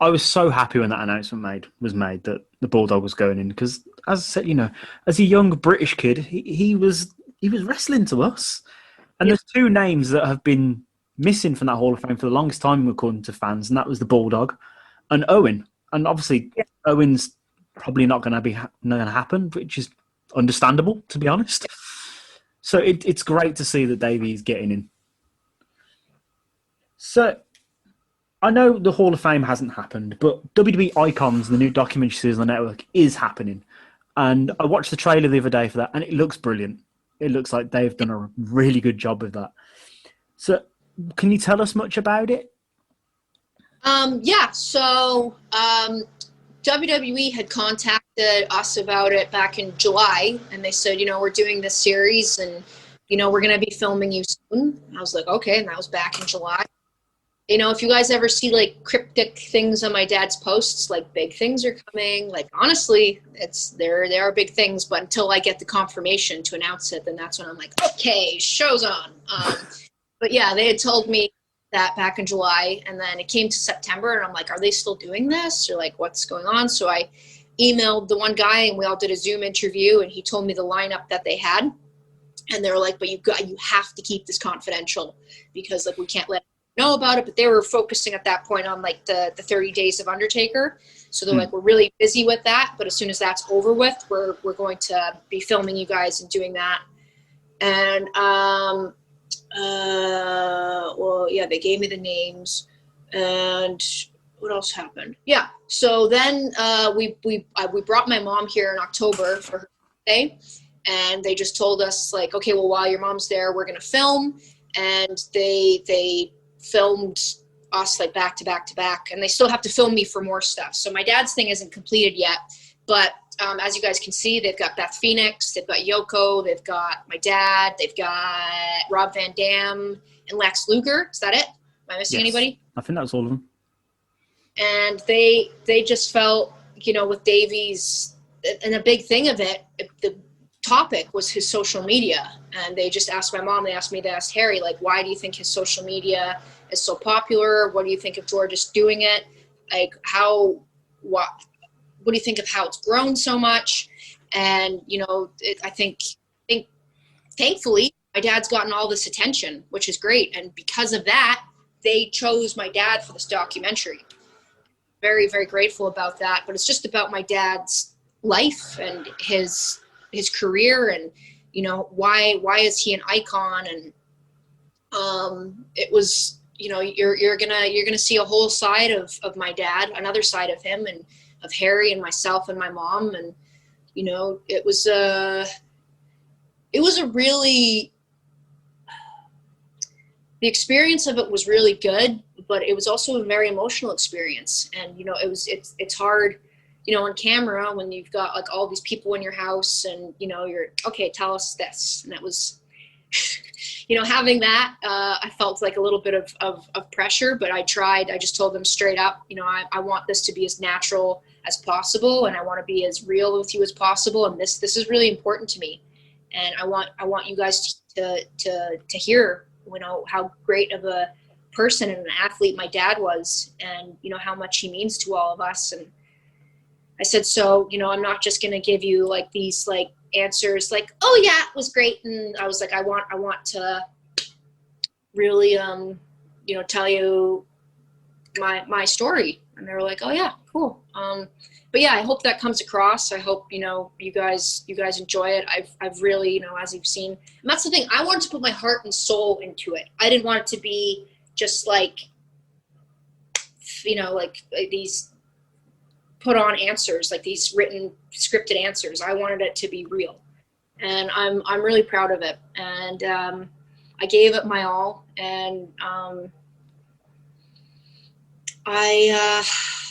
I was so happy when that announcement was made that the Bulldog was going in, because, as I said, as a young British kid, he was wrestling to us, and there's two names that have been missing from that Hall of Fame for the longest time, according to fans, and that was the Bulldog and Owen. And obviously, Owen's probably not going to happen, which is understandable, to be honest. So it's great to see that Davey's getting in. So I know the Hall of Fame hasn't happened, but WWE Icons, the new documentary series on the network, is happening. And I watched the trailer the other day for that, and it looks brilliant. It looks like they've done a really good job with that. So can you tell us much about it? So WWE had contacted us about it back in July, and they said, we're doing this series, and, we're going to be filming you soon. And I was like, okay, and that was back in July. If you guys ever see like cryptic things on my dad's posts, like big things are coming, like honestly, there are big things, but until I get the confirmation to announce it, then that's when I'm like, okay, show's on. But yeah, they had told me that back in July, and then it came to September, and I'm like, are they still doing this, or like what's going on? So I emailed the one guy, and we all did a Zoom interview, and he told me the lineup that they had, and they were like, but you have to keep this confidential, because like we can't let know about it. But they were focusing at that point on like the 30 days of Undertaker, so they're like, we're really busy with that, but as soon as that's over with, we're going to be filming you guys and doing that. And they gave me the names, and what else happened? So then we brought my mom here in October for her birthday, and they just told us like, okay, well, while your mom's there, we're gonna film. And they filmed us like back to back to back, and they still have to film me for more stuff. So my dad's thing isn't completed yet, but as you guys can see, they've got Beth Phoenix, they've got Yoko, they've got my dad, they've got Rob Van Dam and Lex Luger. Is that it? Am I missing anybody? I think that was all of them. And they just felt, with Davey's, and a big thing of it, the topic was his social media. And they just asked my mom, they asked me, they asked Harry, like, why do you think his social media is so popular? What do you think of George is doing it? Like, what do you think of how it's grown so much? And, I think thankfully my dad's gotten all this attention, which is great. And because of that, they chose my dad for this documentary. Very, very grateful about that. But it's just about my dad's life and his career, and, why is he an icon? And it was, you're gonna see a whole side of my dad, another side of him, and of Harry and myself and my mom. And it was a really, the experience of it was really good, but it was also a very emotional experience. And it's hard, on camera when you've got like all these people in your house, and you're okay, tell us this. And it was having that, I felt like a little bit of pressure, but I just told them straight up, I want this to be as natural as possible, and I want to be as real with you as possible. And this is really important to me. And I want you guys to hear, how great of a person and an athlete my dad was, and, how much he means to all of us. And I said, so, I'm not just going to give you like these like answers like, oh yeah, it was great. And I was like, I want to really, tell you my story. And they were like, oh yeah, cool. But yeah, I hope that comes across. I hope, you guys enjoy it. I've really, as you've seen, and that's the thing, I wanted to put my heart and soul into it. I didn't want it to be just like, like these put on answers, like these written scripted answers. I wanted it to be real, and I'm really proud of it. And I gave it my all, and I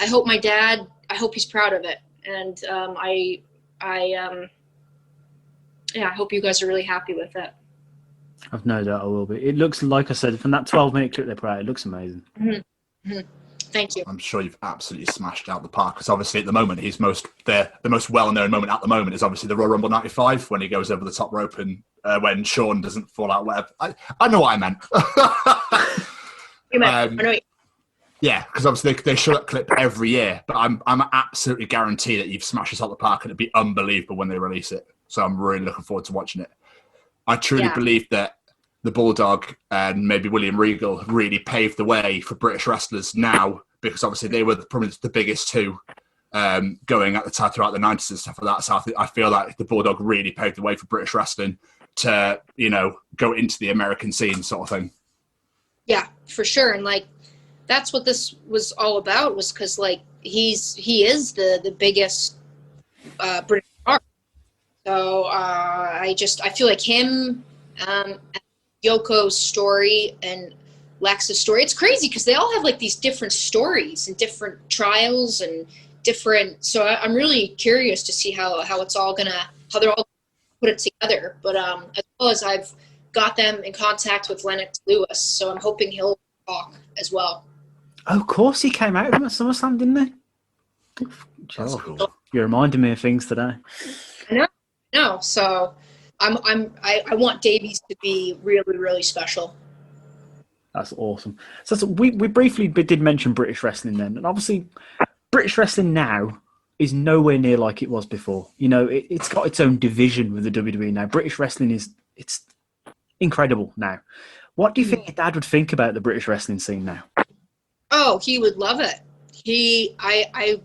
hope my dad, I hope he's proud of it. And I hope you guys are really happy with it. I've no doubt I will be. It looks, like I said, from that 12-minute clip they put out, it looks amazing. Mm-hmm. Mm-hmm. Thank you. I'm sure you've absolutely smashed out the park, because obviously at the moment the most well-known moment at the moment is obviously the Royal Rumble 95 when he goes over the top rope and when Sean doesn't fall out, whatever. I know what I meant. I know you. Yeah, because obviously they show that clip every year, but I'm absolutely guaranteed that you've smashed this out the park and it'd be unbelievable when they release it. So I'm really looking forward to watching it. I truly believe that the Bulldog and maybe William Regal really paved the way for British wrestlers now, because obviously they were probably the biggest two going at the time throughout the 90s and stuff like that. So I feel like the Bulldog really paved the way for British wrestling to, go into the American scene sort of thing. Yeah, for sure. And that's what this was all about, was because he is the biggest British star. So I feel like him, Yoko's story and Lex's story, it's crazy because they all have these different stories and different trials and different, so I'm really curious to see how it's all how they're all put it together. But as well as I've got them in contact with Lennox Lewis, so I'm hoping he'll talk as well. Oh, of course he came out of him at SummerSlam, didn't he? That's cool. You're reminding me of things today. I know. So I want Davies to be really, really special. That's awesome. So we briefly did mention British wrestling then, and obviously British wrestling now is nowhere near like it was before. It's got its own division with the WWE now. British wrestling it's incredible now. What do you think your dad would think about the British wrestling scene now? Oh, he would love it. I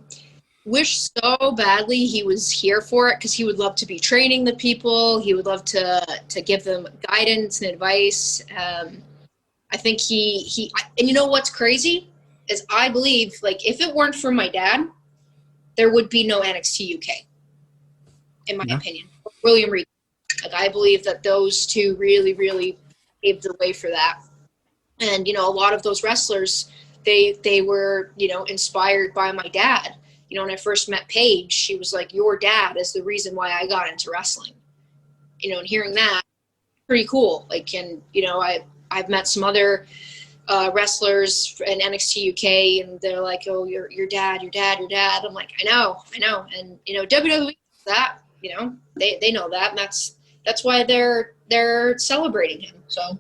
wish so badly he was here for it, because he would love to be training the people. He would love to give them guidance and advice. I think he and you know what's crazy is I believe if it weren't for my dad, there would be no NXT UK, in my opinion. William Regal. I believe that those two really, really paved the way for that. And, a lot of those wrestlers, they were, inspired by my dad. When I first met Paige, she was like, your dad is the reason why I got into wrestling. And hearing that, pretty cool. I've met some other wrestlers in NXT UK, and they're like, oh, your dad. I'm like, I know. And, WWE, that, they know that. And that's why they're celebrating him. So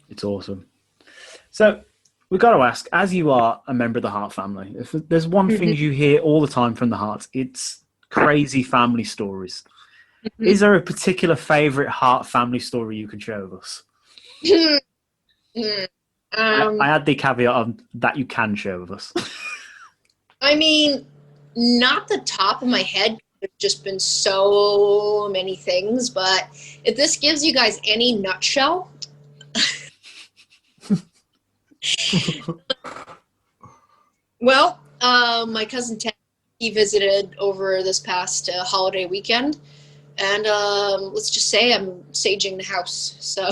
it's awesome. So we've got to ask, as you are a member of the Hart family, if there's one thing you hear all the time from the Harts, it's crazy family stories. Is there a particular favourite Hart family story you can share with us? I had the caveat on that you can share with us. I mean, not the top of my head. There's just been so many things, but if this gives you guys any nutshell. Well, my cousin Ted, he visited over this past holiday weekend, and let's just say I'm saging the house. So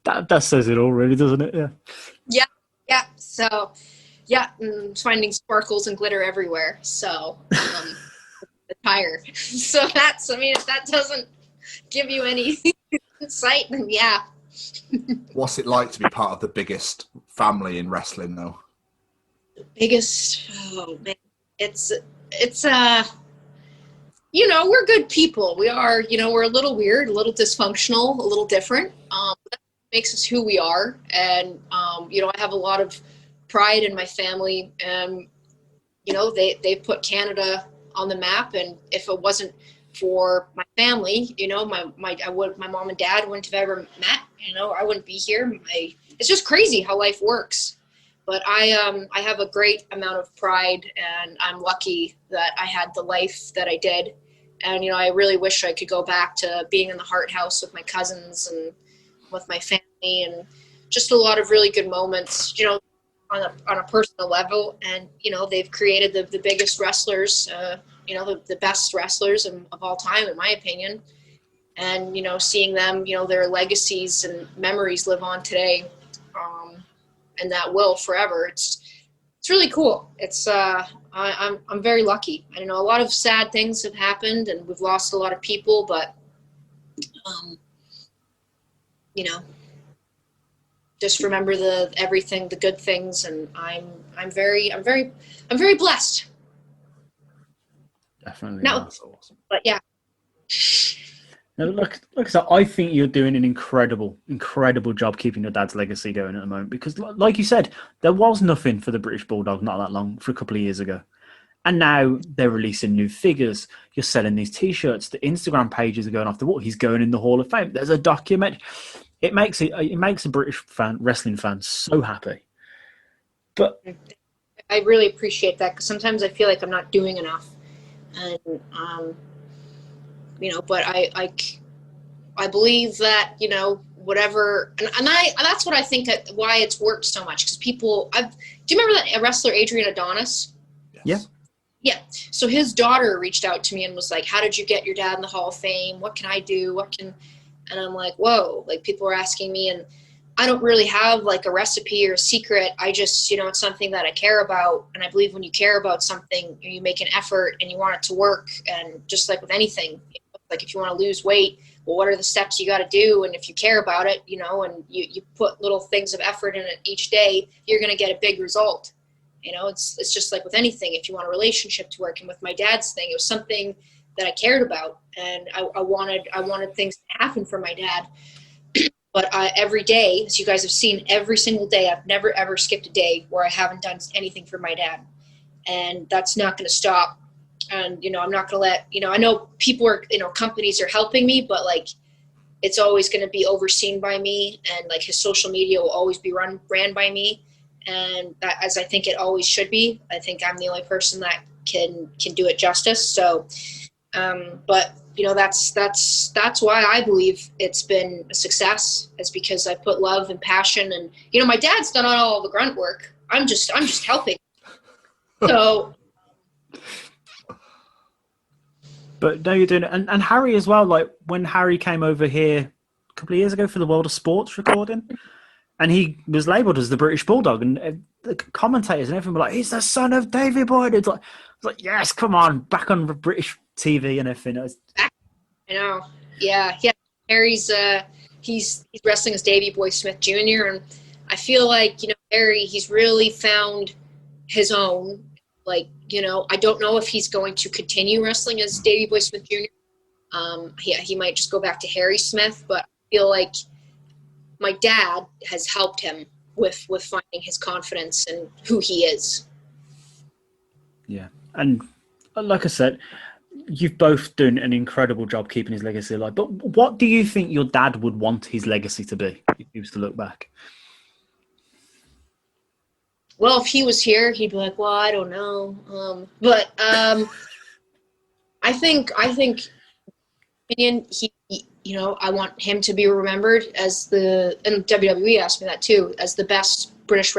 that says it all, really, doesn't it? Yeah. So finding sparkles and glitter everywhere. So tired. So if that doesn't give you any insight, then yeah. What's it like to be part of the biggest family in wrestling, though? Biggest, oh man, it's we're good people. We are, we're a little weird, a little dysfunctional, a little different. That makes us who we are. And I have a lot of pride in my family. They put Canada on the map, and if it wasn't for my family, my mom and dad wouldn't have ever met. I wouldn't be here. It's just crazy how life works. But I have a great amount of pride, and I'm lucky that I had the life that I did. And I really wish I could go back to being in the Hart House with my cousins and with my family, and just a lot of really good moments. On a personal level, and they've created the biggest wrestlers, the best wrestlers of all time, in my opinion. and, you know, seeing them, you know, their legacies and memories live on today, and that will forever. It's really cool. It's I'm very lucky. I know a lot of sad things have happened, and we've lost a lot of people, but you know, just remember everything, the good things, and I'm very blessed. Definitely. No, That's awesome. but yeah. Now, look, like I said, I think you're doing an incredible job keeping your dad's legacy going at the moment, because like you said, there was nothing for the British Bulldog not that long, for a couple of years ago. And now they're releasing new figures. You're selling these T-shirts. The Instagram pages are going off the wall. He's going in the Hall of Fame. There's a document. It makes a British wrestling fan so happy. But I really appreciate that, because sometimes I feel like I'm not doing enough, and you know, but I believe that, you know, whatever, and that's what I think why it's worked so much, because people. Do you remember that wrestler Adrian Adonis? Yes. Yeah. So his daughter reached out to me and was like, "How did you get your dad in the Hall of Fame? What can I do? And I'm like, whoa, like, people are asking me, and I don't really have like a recipe or a secret. I just, you know, it's something that I care about. And I believe when you care about something, you make an effort and you want it to work. And just like with anything, like if you want to lose weight, well, what are the steps you got to do? And if you care about it, you know, and you put little things of effort in it each day, you're going to get a big result. You know, it's just like with anything. If you want a relationship to work, and with my dad's thing, it was something that I cared about, and I wanted things to happen for my dad. But every day, as you guys have seen, every single day, I've never ever skipped a day where I haven't done anything for my dad, and that's not going to stop. And, you know, I'm not going to let, you know, I know people are, you know, companies are helping me, but like, it's always going to be overseen by me, and like his social media will always be ran by me. And that, as I think it always should be. I think I'm the only person that can do it justice. So, but you know, that's why I believe it's been a success. It's because I put love and passion, and, you know, my dad's done all the grunt work. I'm just helping. So. But no, you're doing it. And Harry as well, like when Harry came over here a couple of years ago for the World of Sports recording, and he was labelled as the British Bulldog, and the commentators and everyone were like, he's the son of Davey Boyd. It's like, yes, come on, back on British TV and everything. I know. Yeah. Harry's he's wrestling as Davey Boy Smith Jr., and I feel like, you know, Harry, he's really found his own. Like, you know, I don't know if he's going to continue wrestling as Davey Boy Smith Jr. He might just go back to Harry Smith, but I feel like my dad has helped him with finding his confidence and who he is. Yeah. And like I said, you've both done an incredible job keeping his legacy alive. But what do you think your dad would want his legacy to be if he was to look back? Well, if he was here, he'd be like, well, I don't know. But I think he, you know, I want him to be remembered as and WWE asked me that too, as the best British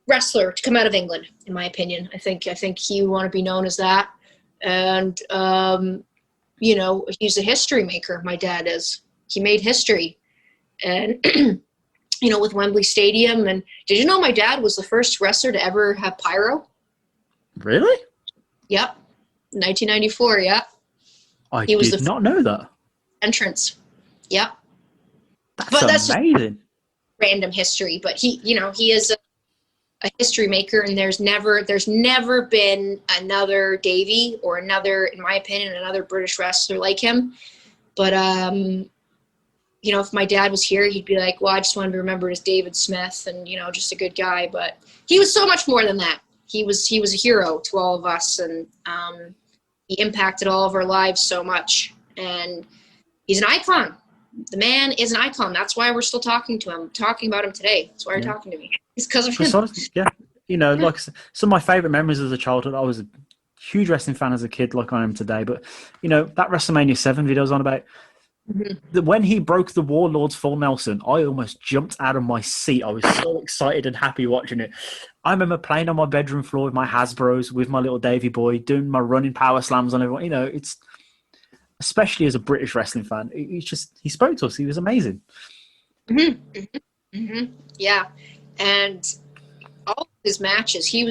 wrestler to come out of England, in my opinion. I think he would want to be known as that. And, you know, he's a history maker. My dad is. He made history. And, you know, with Wembley Stadium. And did you know my dad was the first wrestler to ever have pyro? Really? Yep. 1994, yep. I did not know that. Entrance. Yep. That's amazing. Random history, but he, you know, he is a history maker, and there's never been another Davey or another, in my opinion, another British wrestler like him. But you know, if my dad was here, he'd be like, well, I just want to be remembered as David Smith, and, you know, just a good guy. But he was so much more than that. He was a hero to all of us, and he impacted all of our lives so much. And he's an icon. The man is an icon. That's why we're still talking about him today. That's why you're talking to me. It's because of him. Yeah. You know, like some of my favorite memories as a childhood, I was a huge wrestling fan as a kid, like I am today. But, you know, that WrestleMania 7 video I was on about, when he broke the Warlord's full Nelson, I almost jumped out of my seat. I was so excited and happy watching it. I remember playing on my bedroom floor with my Hasbros, with my little Davey boy, doing my running power slams on everyone. You know, especially as a British wrestling fan. He spoke to us. He was amazing. Yeah, and all of his matches, he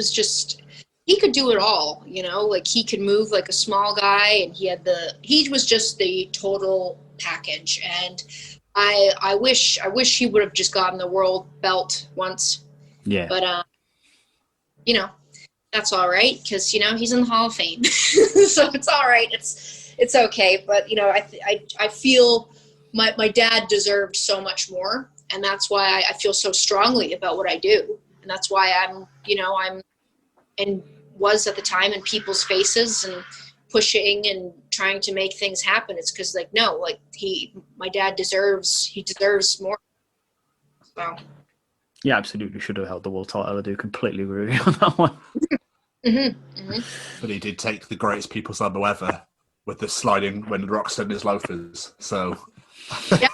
could do it all. Like he could move like a small guy, and he was just the total package. And I wish he would have just gotten the world belt once. Yeah. But that's all right, because he's in the Hall of Fame, so it's all right. It's okay. But I feel my dad deserved so much more, and that's why I feel so strongly about what I do, and that's why I'm and was at the time in people's faces and pushing and trying to make things happen. It's because my dad deserves more. So. Yeah, absolutely should have held the world title. I do completely agree with you on that one. But he did take the greatest people's elbow ever with the sliding when the Rock stood in his loafers. So yeah,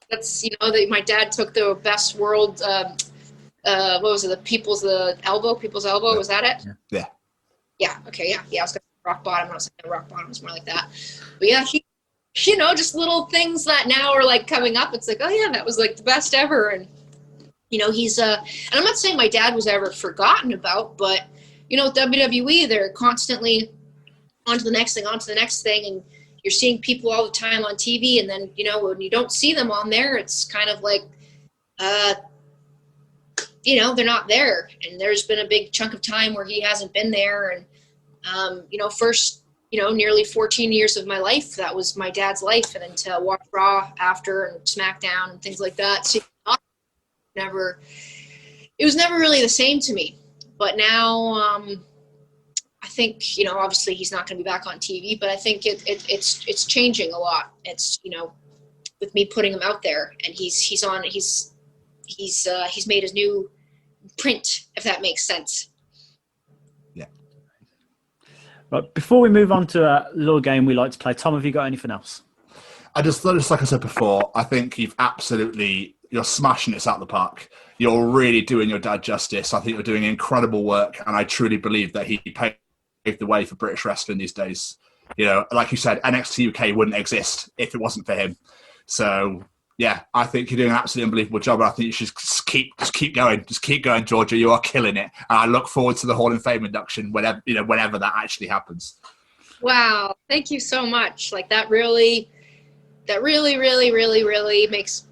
that's my dad took the best world. What was it? The people's elbow. Yeah. Was that it? Yeah. Yeah. Okay. Yeah. I was going to rock bottom. I was saying rock bottom was more like that. But yeah, just little things that now are like coming up. It's like, oh yeah, that was like the best ever. And he's and I'm not saying my dad was ever forgotten about, but WWE, they're constantly on to the next thing, and you're seeing people all the time on TV, and then when you don't see them on there, it's kind of like they're not there. And there's been a big chunk of time where he hasn't been there, and first nearly 14 years of my life, that was my dad's life, and then to watch Raw after and SmackDown and things like that, so it was never really the same to me. But now I think obviously he's not going to be back on TV, but I think it's changing a lot. It's with me putting him out there, and he's made his new print, if that makes sense. Yeah. But before we move on to a little game we like to play, Tom, have you got anything else? Just like I said before, I think you're smashing it out of the park. You're really doing your dad justice. I think you're doing incredible work, and I truly believe that he paved the way for British wrestling these days. Like you said, NXT UK wouldn't exist if it wasn't for him. So yeah, I think you're doing an absolutely unbelievable job. And I think you should just keep going. Just keep going, Georgia. You are killing it. And I look forward to the Hall of Fame induction whenever that actually happens. Wow, thank you so much. Like that really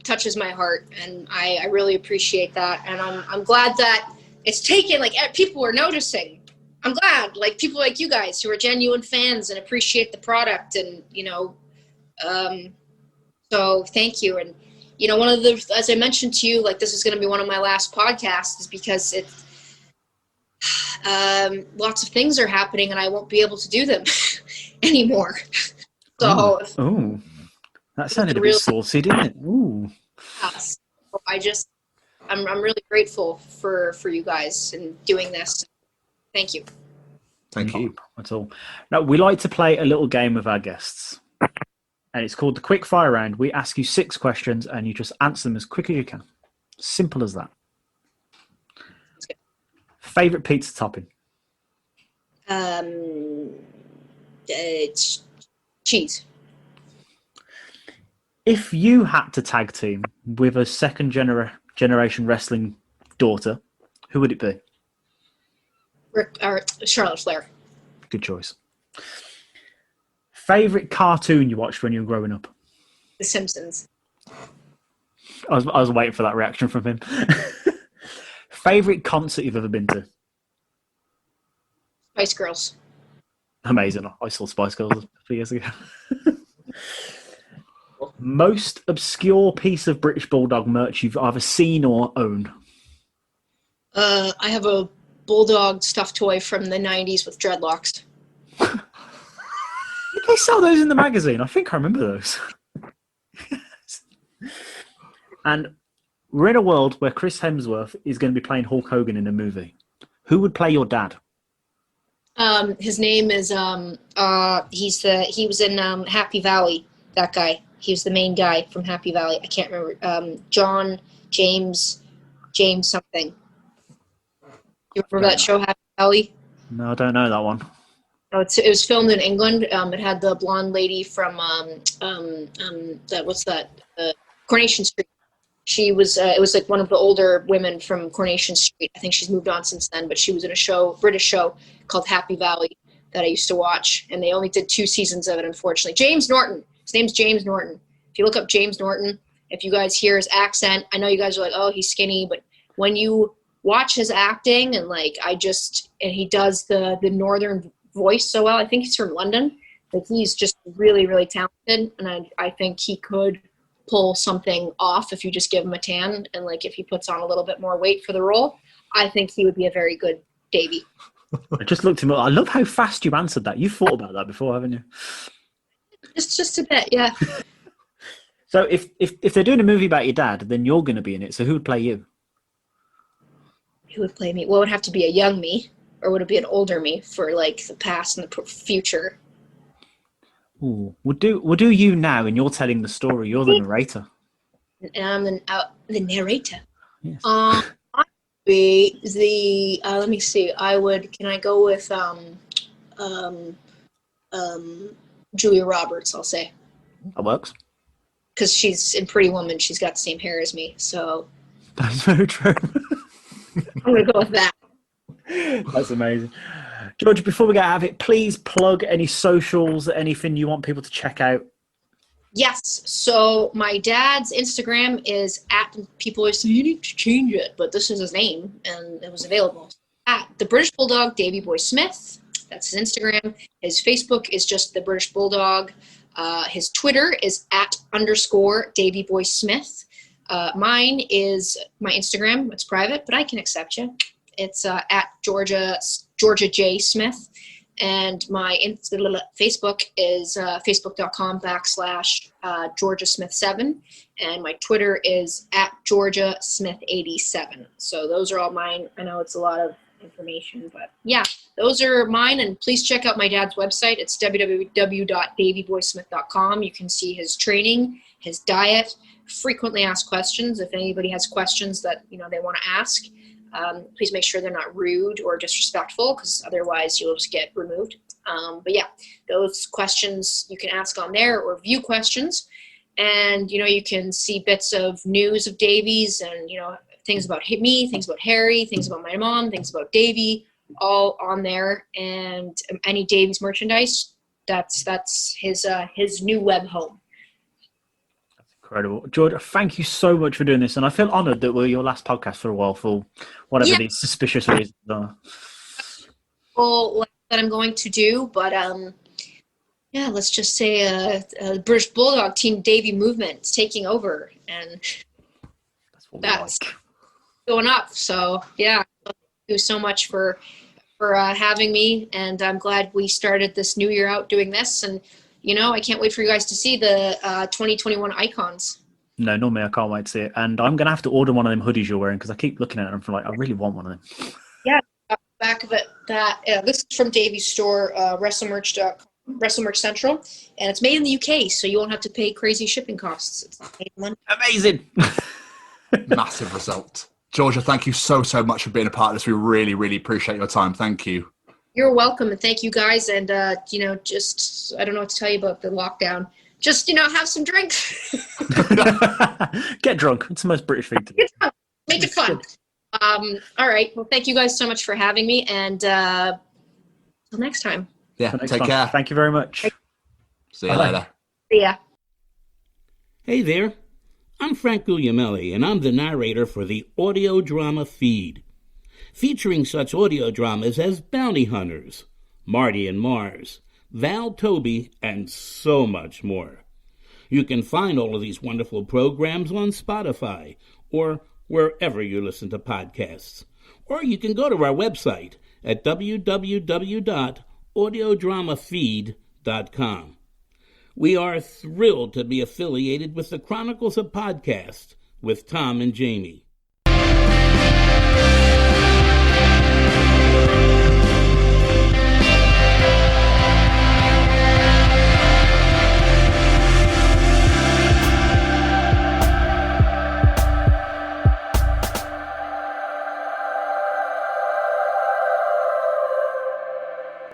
touches my heart, and I really appreciate that. And I'm glad that it's taken, people are noticing. I'm glad, people like you guys who are genuine fans and appreciate the product, and so thank you. And one of the, as I mentioned to you, this is going to be one of my last podcasts, is because it's lots of things are happening and I won't be able to do them anymore. So that sounded a bit saucy, didn't it? Ooh. Yes. I'm really grateful for you guys and doing this. Thank you. Thank you. At all. Now, we like to play a little game with our guests, and it's called the Quick Fire Round. We ask you 6 questions, and you just answer them as quick as you can. Simple as that. Favorite pizza topping? It's cheese. If you had to tag team with a second generation wrestling daughter, who would it be? Charlotte Flair. Good choice. Favorite cartoon you watched when you were growing up? The Simpsons. I was waiting for that reaction from him. Favorite concert you've ever been to? Spice Girls. Amazing. I saw Spice Girls a few years ago. Most obscure piece of British Bulldog merch you've either seen or own? I have a Bulldog stuffed toy from the 90s with dreadlocks. Did they sell those in the magazine? I think I remember those. And we're in a world where Chris Hemsworth is going to be playing Hulk Hogan in a movie. Who would play your dad? His name is he was in Happy Valley. That guy. He was the main guy from Happy Valley. I can't remember. James something. You remember that show, Happy Valley? No, I don't know that one. It was filmed in England. It had the blonde lady from Coronation Street. She was it was like one of the older women from Coronation Street. I think she's moved on since then, but she was in a British show called Happy Valley that I used to watch, and they only did 2 seasons of it, unfortunately. James Norton. His name's James Norton. If you look up James Norton, if you guys hear his accent, I know you guys are like, oh, he's skinny, but when you watch his acting and he does the northern voice so well. I think he's from London. Like, he's just really, really talented, and I think he could pull something off if you just give him a tan, and like if he puts on a little bit more weight for the role, I think he would be a very good Davey. I just looked him up. I love how fast you answered that. You've thought about that before, haven't you? Just a bit, yeah. So if they're doing a movie about your dad, then you're going to be in it. So who would play you? Who would play me? Well, it would have to be a young me, or would it be an older me for like the past and the future? Ooh, we'll do you now, and you're telling the story. You're the narrator. And I'm the narrator. Yes. I'd be the. Let me see. Can I go with Julia Roberts? I'll say. That works. Because she's in Pretty Woman. She's got the same hair as me. So. That's very true. I'm gonna go with that. That's amazing. George, before we get out of it, please plug any socials, anything you want people to check out. Yes. So my dad's Instagram is people always say, you need to change it, but this is his name, and it was available. At the British Bulldog, Davey Boy Smith. That's his Instagram. His Facebook is just the British Bulldog. His Twitter is @ Davey Boy Smith. Mine is my Instagram. It's private, but I can accept you. It's at Georgia J. Smith. And my Facebook is facebook.com/GeorgiaSmith7. And my Twitter is @GeorgiaSmith87. So those are all mine. I know it's a lot of information, but yeah, those are mine. And please check out my dad's website. It's www.daveyboysmith.com. You can see his training, his diet, frequently asked questions. If anybody has questions that they want to ask, please make sure they're not rude or disrespectful, because otherwise you'll just get removed. But yeah, those questions you can ask on there, or view questions. And, you can see bits of news of Davey's and, things about me, things about Harry, things about my mom, things about Davey, all on there. And any Davey's merchandise, that's his new web home. Incredible. George, thank you so much for doing this. And I feel honoured that we're your last podcast for a while, for whatever these suspicious reasons are. Well, that I'm going to do, but let's just say British Bulldog Team Davey movement is taking over, and that's going up. So yeah, thank you so much for having me, and I'm glad we started this new year out doing this. And I can't wait for you guys to see the 2021 icons. No, normally I can't wait to see it. And I'm going to have to order one of them hoodies you're wearing, because I keep looking at them I really want one of them. Yeah, back of it. This is from Davey's store, WrestleMerch.com, WrestleMerch Central, and it's made in the UK, so you won't have to pay crazy shipping costs. It's not made in London. Amazing. Massive result. Georgia, thank you so much for being a part of this. We really, really appreciate your time. Thank you. You're welcome, and thank you guys. And just I don't know what to tell you about the lockdown. Just have some drinks. Get drunk. It's the most British thing to do. Make it fun. All right. Well, thank you guys so much for having me, and till next time. Yeah. Take care. Thank you very much. See you later. See ya. Hey there. I'm Frank Guglielmelli, and I'm the narrator for the audio drama Feed, featuring such audio dramas as Bounty Hunters, Marty and Mars, Val Toby, and so much more. You can find all of these wonderful programs on Spotify or wherever you listen to podcasts. Or you can go to our website at www.audiodramafeed.com. We are thrilled to be affiliated with the Chronicles of Podcast with Tom and Jamie.